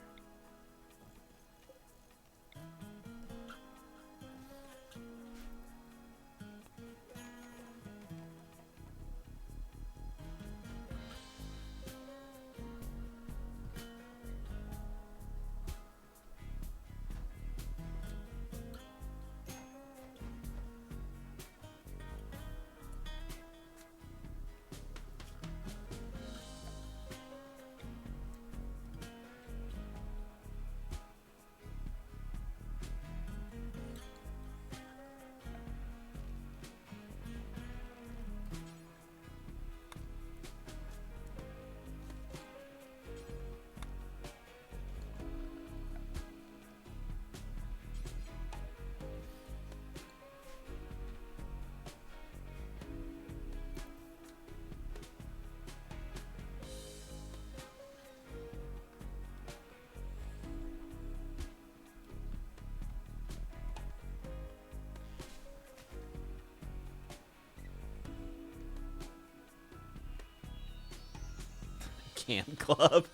Cam Club.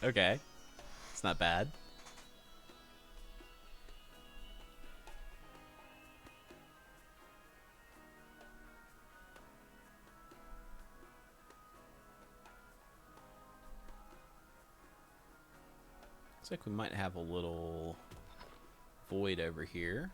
Okay. It's not bad. Looks like we might have a little void over here.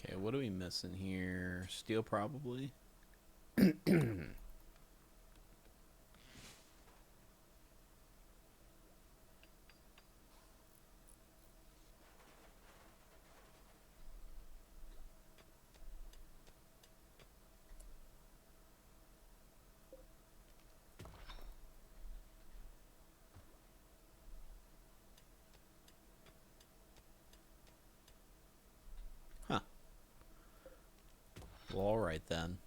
Okay, what are we missing here? Steel, probably. Huh. Well, all right then.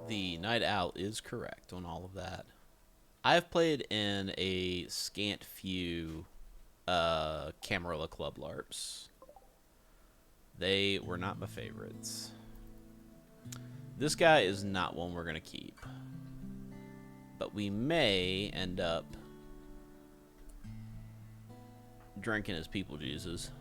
The Night Owl is correct on all of that. I've played in a scant few Camarilla Club LARPs. They were not my favorites. This guy is not one we're going to keep. But we may end up drinking his people juices.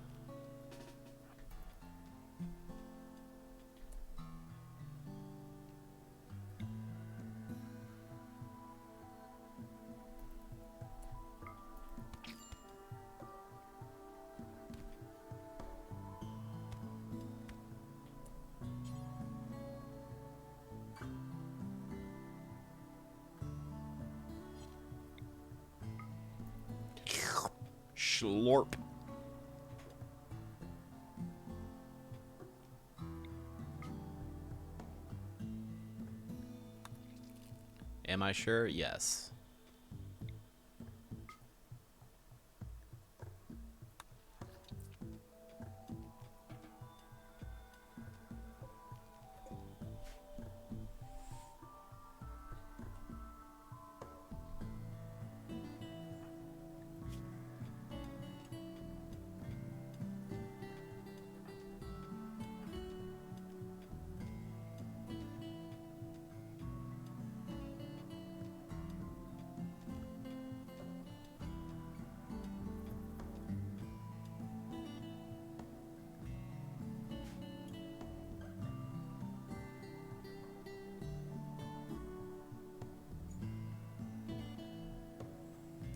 Slurp. Am I sure? Yes.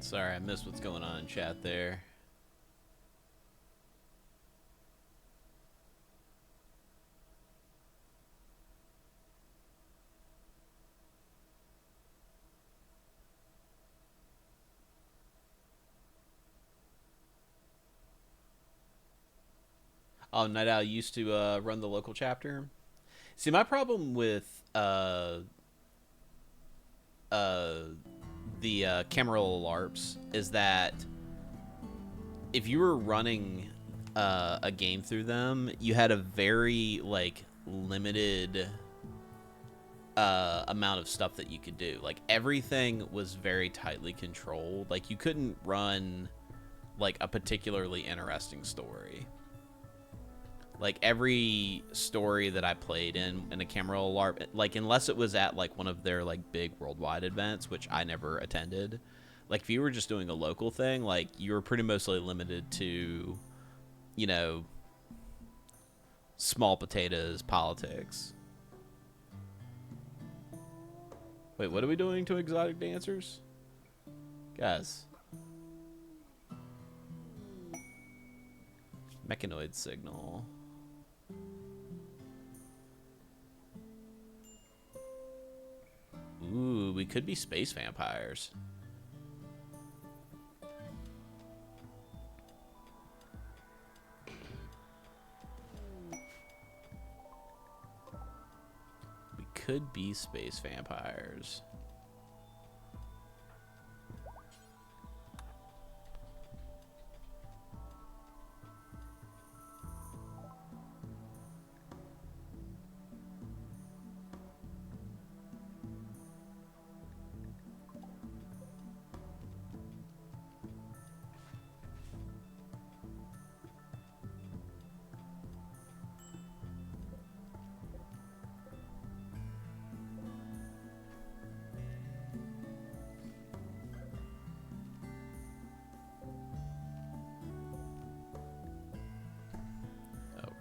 Sorry, I missed what's going on in chat there. Oh, Night Owl used to run the local chapter. See, my problem with the Camarilla LARPs is that if you were running a game through them, you had a very like limited amount of stuff that you could do. Like everything was very tightly controlled. Like you couldn't run like a particularly interesting story. Like every story that I played in a Camarilla LARP, like unless it was at like one of their like big worldwide events, which I never attended, like if you were just doing a local thing, like you were pretty mostly limited to, you know, small potatoes politics. Wait, what are we doing to exotic dancers? Guys. Mechanoid signal. Ooh, we could be space vampires. We could be space vampires.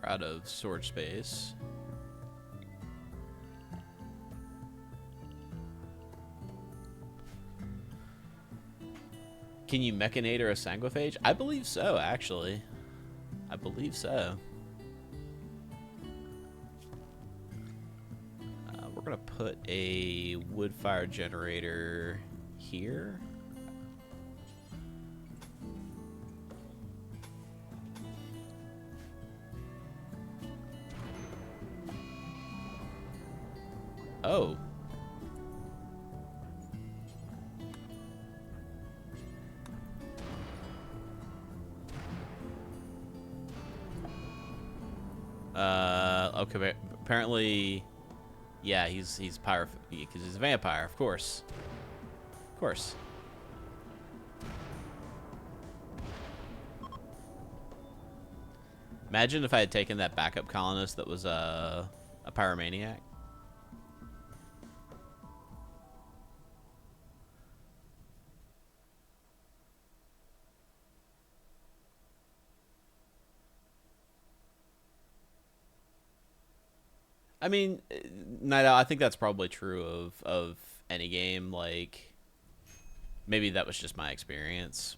Out of storage space. Can you mechanate or a sanguiphage? I believe so, actually. I believe so. We're gonna put a wood fire generator here. Oh. Okay. Apparently, yeah, he's pyro because he's a vampire, of course. Of course. Imagine if I had taken that backup colonist that was a pyromaniac. I mean, Night Owl, I think that's probably true of any game. Like, maybe that was just my experience.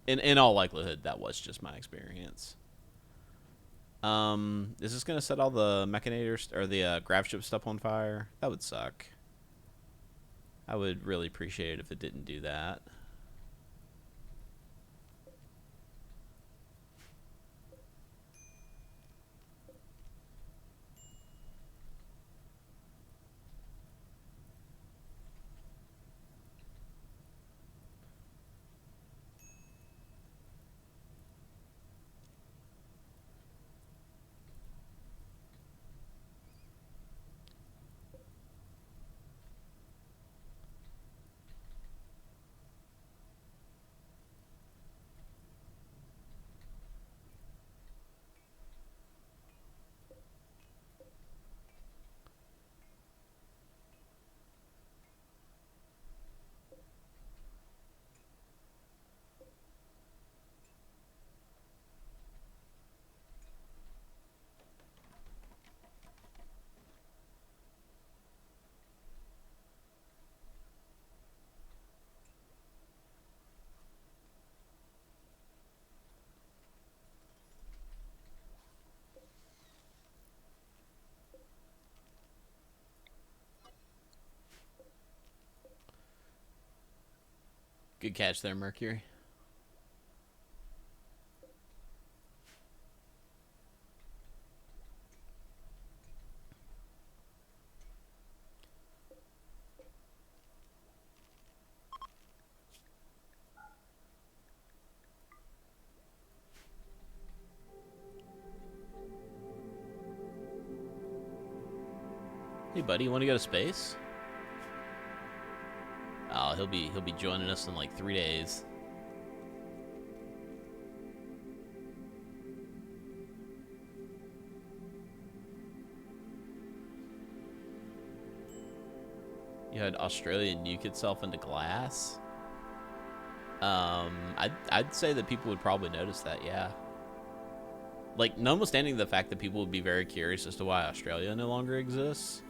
In all likelihood, that was just my experience. Is this gonna set all the mechanators or the grav ship stuff on fire? That would suck. I would really appreciate it if it didn't do that. Good catch there, Mercury. Hey, buddy, you want to go to space? Oh, he'll be joining us in like 3 days. You had Australia nuke itself into glass. I'd say that people would probably notice that. Yeah. like, notwithstanding the fact that people would be very curious as to why Australia no longer exists,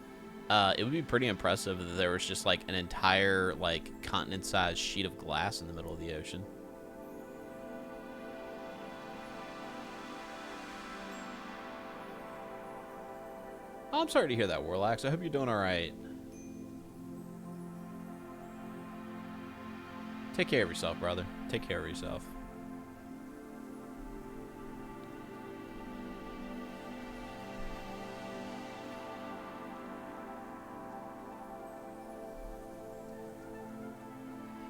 it would be pretty impressive that there was just like an entire like continent-sized sheet of glass in the middle of the ocean. Oh, I'm sorry to hear that, Warlax. I hope you're doing all right. Take care of yourself, brother. Take care of yourself.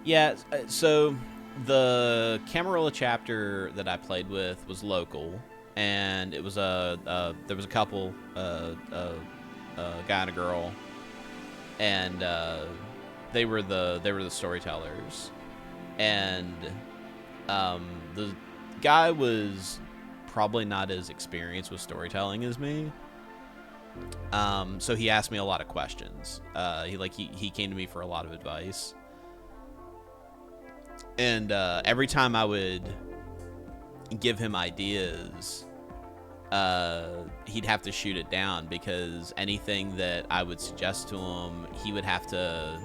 Yeah, so the Camarilla chapter that I played with was local, and it was there was a couple, a guy and a girl, and they were the storytellers, and the guy was probably not as experienced with storytelling as me. So he asked me a lot of questions. He came to me for a lot of advice. And every time I would give him ideas, he'd have to shoot it down, because anything that I would suggest to him, he would have to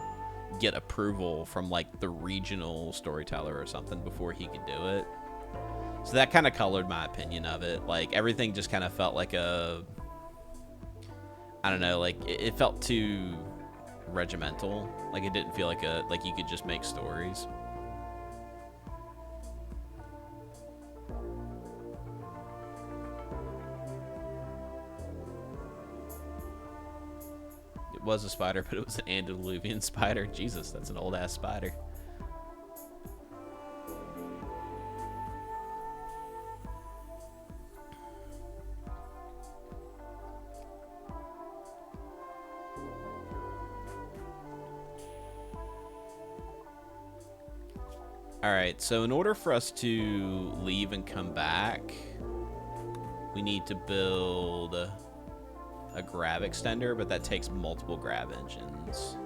get approval from like the regional storyteller or something before he could do it. So that kind of colored my opinion of it. Like, everything just kind of felt like I don't know, like it felt too regimental. Like, it didn't feel like you could just make stories. Was a spider, but it was an antediluvian spider. Jesus, that's an old ass spider. Alright, so in order for us to leave and come back, we need to build a grav extender, but that takes multiple grav engines.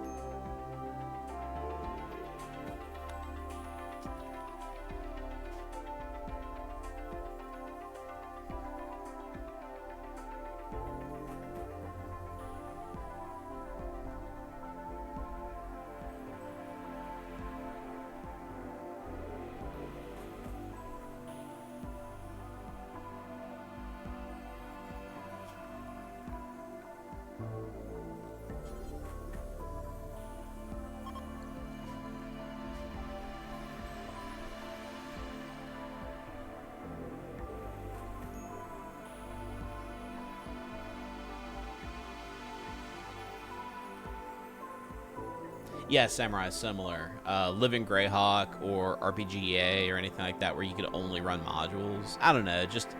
Yeah, Samurai is similar. Living Greyhawk or RPGA or anything like that, where you could only run modules. I don't know, just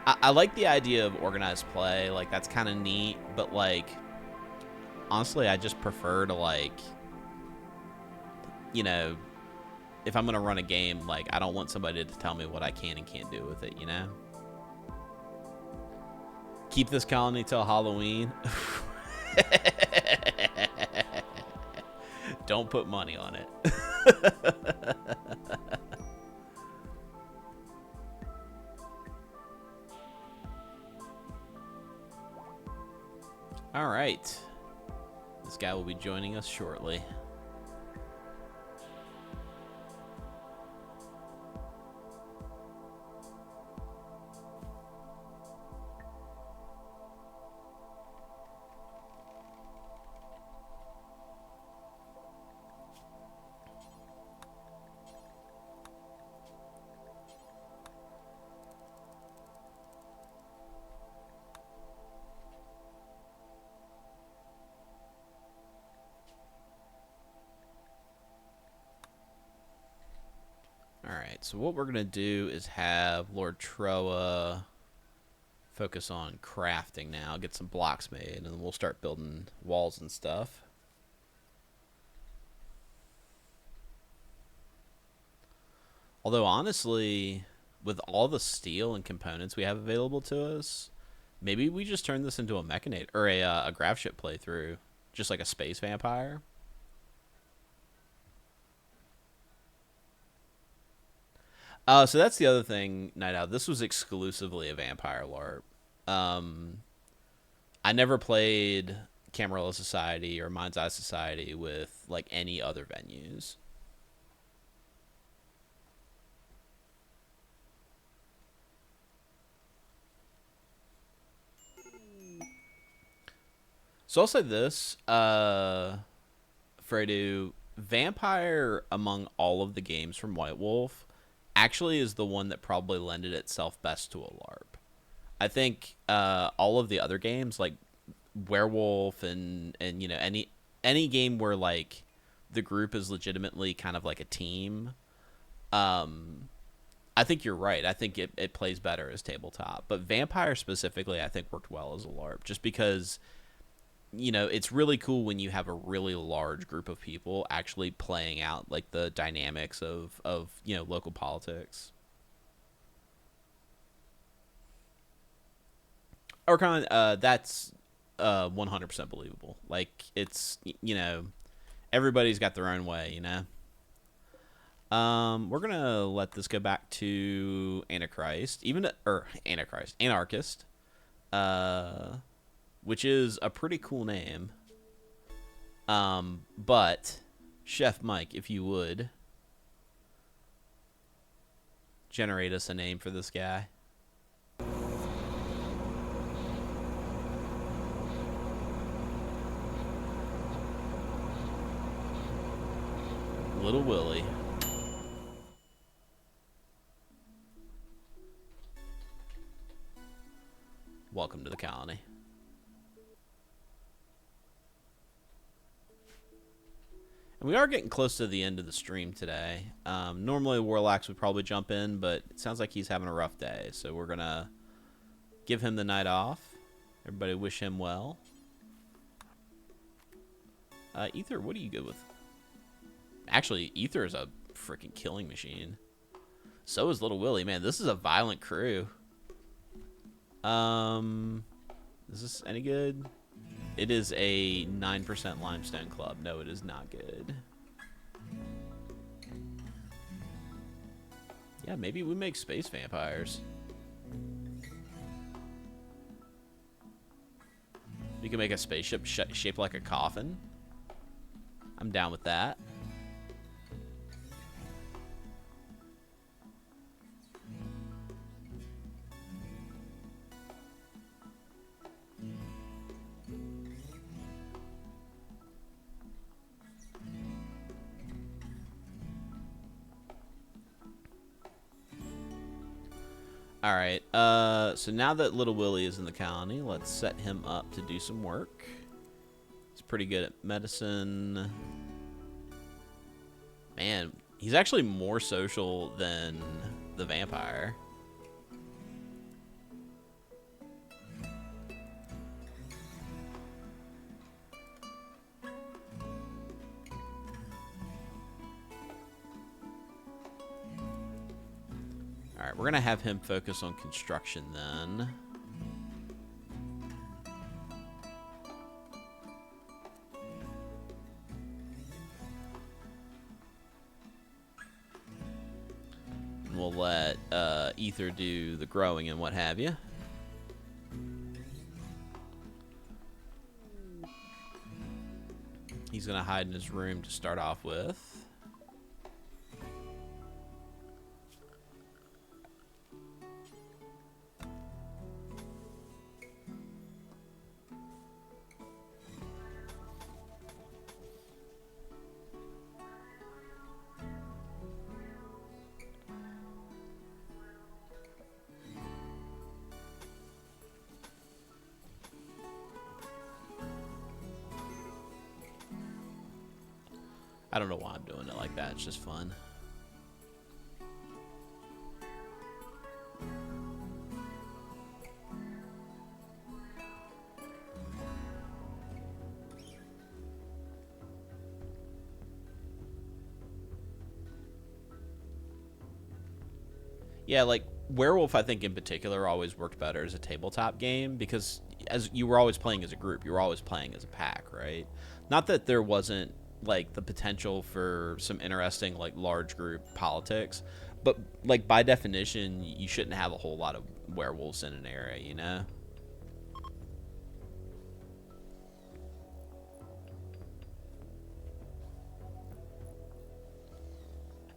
I like the idea of organized play. Like, that's kind of neat, but like, honestly, I just prefer to, like, you know, if I'm gonna run a game, like, I don't want somebody to tell me what I can and can't do with it, you know? Keep this colony till Halloween. Don't put money on it. All right. This guy will be joining us shortly. Alright, so what we're going to do is have Lord Troa focus on crafting now, get some blocks made, and then we'll start building walls and stuff. Although, honestly, with all the steel and components we have available to us, maybe we just turn this into a mechanator, or a grav ship playthrough, just like a space vampire. So that's the other thing, Night Out. This was exclusively a vampire LARP. Um, I never played Camarilla Society or Mind's Eye Society with like any other venues. So I'll say this, Fredo, Vampire among all of the games from White Wolf actually is the one that probably lended itself best to a LARP. I think all of the other games like Werewolf and you know any game where like the group is legitimately kind of like a team. Um, I think you're right. I think it plays better as tabletop, but Vampire specifically, I think worked well as a LARP, just because you know it's really cool when you have a really large group of people actually playing out like the dynamics of you know local politics. Orcon, that's 100% believable. Like it's you know everybody's got their own way, you know. We're gonna let this go back to Antichrist, even or Antichrist, Anarchist, uh, which is a pretty cool name. But Chef Mike, if you would generate us a name for this guy, Little Willie. Welcome to the colony. And we are getting close to the end of the stream today. Normally Warlax would probably jump in, but it sounds like he's having a rough day, so we're gonna give him the night off. Everybody wish him well. Ether, what do you go with? Actually, Ether is a freaking killing machine. So is Little Willie. Man, this is a violent crew. Is this any good? It is a 9% limestone club. No, it is not good. Yeah, maybe we make space vampires. We can make a spaceship shaped like a coffin. I'm down with that. Alright, so now that Little Willie is in the colony, let's set him up to do some work. He's pretty good at medicine. Man, he's actually more social than the vampire. Alright, we're going to have him focus on construction then. And we'll let Ether do the growing and what have you. He's going to hide in his room to start off with. I don't know why I'm doing it like that. It's just fun. Yeah, like Werewolf, I think in particular always worked better as a tabletop game because as you were always playing as a group, you were always playing as a pack, right? Not that there wasn't like the potential for some interesting like large group politics, but like by definition, you shouldn't have a whole lot of werewolves in an area, you know?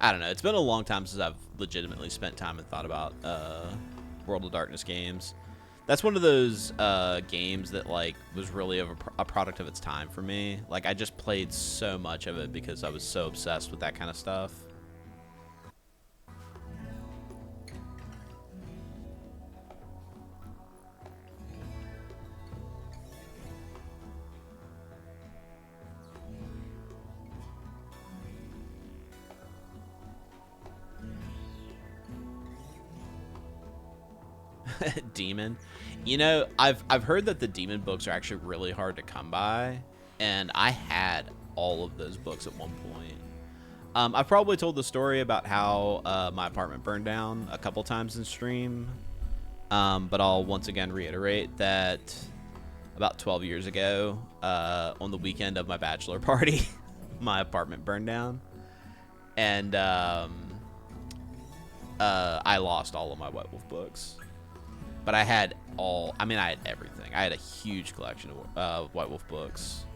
I don't know. It's been a long time since I've legitimately spent time and thought about World of Darkness games. That's one of those games that like was really a product of its time for me. Like I just played so much of it because I was so obsessed with that kind of stuff. Demon. You know, I've heard that the demon books are actually really hard to come by, and I had all of those books at one point. I've probably told the story about how my apartment burned down a couple times in stream, but I'll once again reiterate that about 12 years ago, on the weekend of my bachelor party, my apartment burned down, and I lost all of my White Wolf books. But I had I had everything. I had a huge collection of White Wolf books.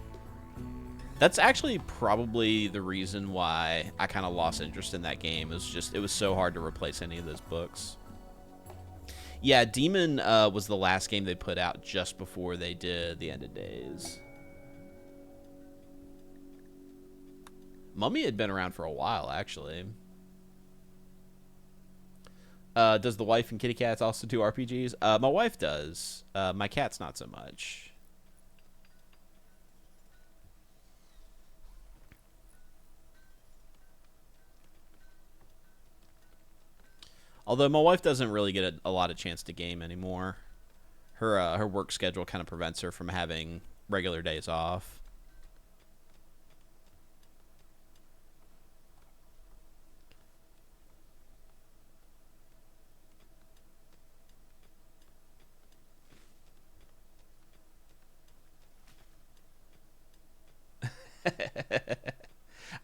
That's actually probably the reason why I kind of lost interest in that game. It was so hard to replace any of those books. Yeah, Demon was the last game they put out just before they did the End of Days. Mummy had been around for a while, actually. Does the wife and kitty cats also do RPGs? My wife does. My cat's not so much. Although my wife doesn't really get a lot of chance to game anymore. Her work schedule kind of prevents her from having regular days off.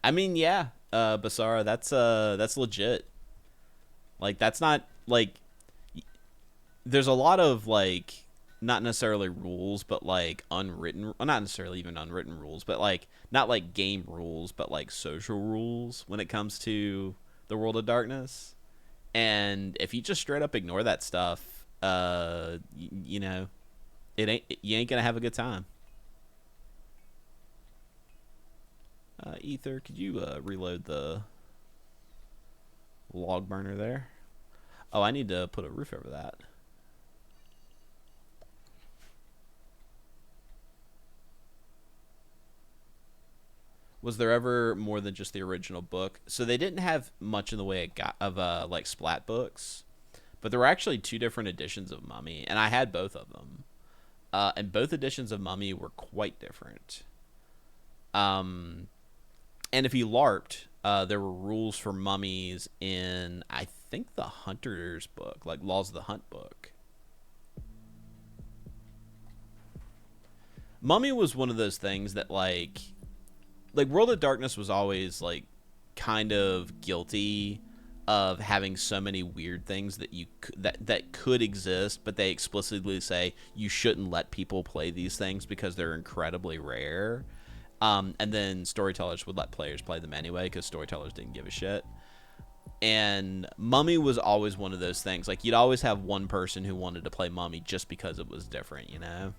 I mean, yeah, Basara, that's legit. Like that's not like there's a lot of like not necessarily rules, but like unwritten, well, not necessarily even unwritten rules, but like not like game rules, but like social rules when it comes to the World of Darkness. And if you just straight up ignore that stuff, you know, you ain't gonna have a good time. Ether, could you reload the log burner there? Oh, I need to put a roof over that. Was there ever more than just the original book? So they didn't have much in the way of like splat books, but there were actually two different editions of Mummy, and I had both of them. And both editions of Mummy were quite different. Um, and if you LARPed, there were rules for mummies in, I think, the Hunter's book, like Laws of the Hunt book. Mummy was one of those things that, like World of Darkness was always, like, kind of guilty of having so many weird things that could exist, but they explicitly say you shouldn't let people play these things because they're incredibly rare. And then storytellers would let players play them anyway because storytellers didn't give a shit. And Mummy was always one of those things. Like, you'd always have one person who wanted to play Mummy just because it was different, you know?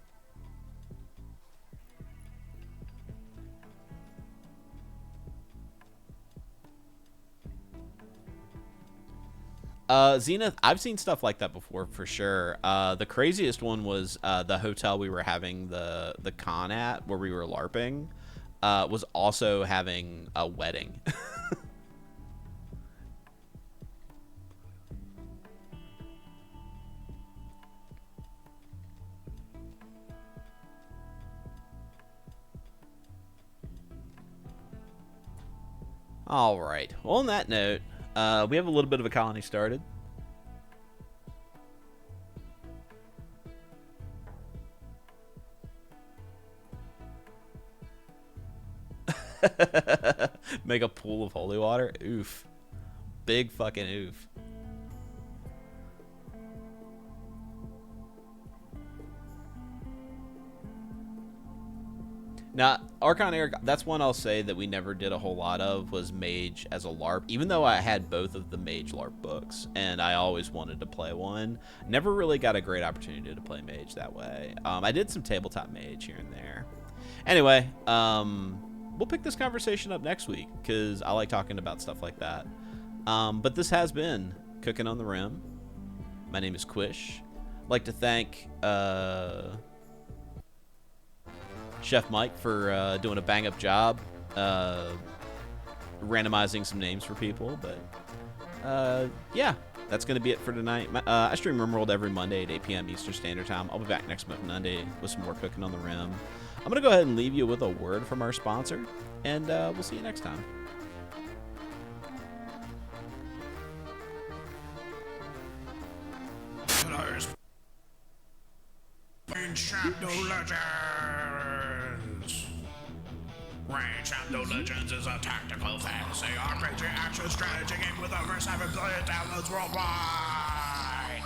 Zenith, I've seen stuff like that before for sure. The craziest one was the hotel we were having the con at, where we were LARPing, was also having a wedding. All right. Well, on that note, we have a little bit of a colony started. Make a pool of holy water. Oof. Big fucking oof. Now, Archon Eric, that's one I'll say that we never did a whole lot of, was Mage as a LARP. Even though I had both of the Mage LARP books, and I always wanted to play one, never really got a great opportunity to play Mage that way. I did some tabletop Mage here and there. Anyway, we'll pick this conversation up next week, because I like talking about stuff like that. But this has been Cookin' on the Rim. My name is Quish. I'd like to thank... Chef Mike for doing a bang-up job randomizing some names for people. But, yeah, that's going to be it for tonight. I stream Rimworld every Monday at 8 p.m. Eastern Standard Time. I'll be back next Monday with some more Cooking on the Rim. I'm going to go ahead and leave you with a word from our sponsor, and we'll see you next time. Shadow Legends! Rain Shadow Legends is a tactical fantasy RPG action strategy game with over 7 billion downloads worldwide!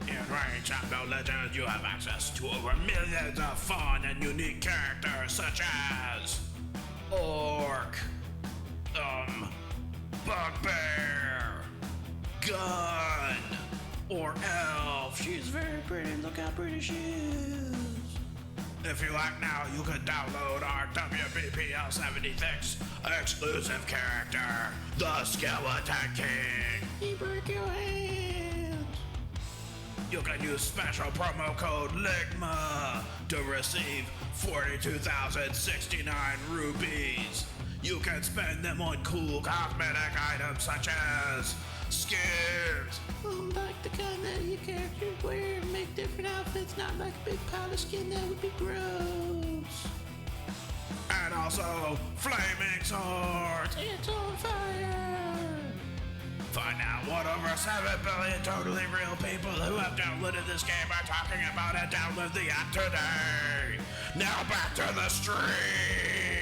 In Rain Shadow Legends, you have access to over millions of fun and unique characters such as Orc, Bugbear, Gun, or Elf. She's very pretty. Look how pretty she is. If you like now, you can download our WBPL 76 exclusive character, the Skeleton King. He broke your hands. You can use special promo code LIGMA to receive 42,069 rubies. You can spend them on cool cosmetic items such as skins. Like the kind that your characters wear and make different outfits, not like a big pile of skin, that would be gross. And also, flaming swords. It's on fire. Find out what over 7 billion totally real people who have downloaded this game are talking about and download the app today. Now back to the stream.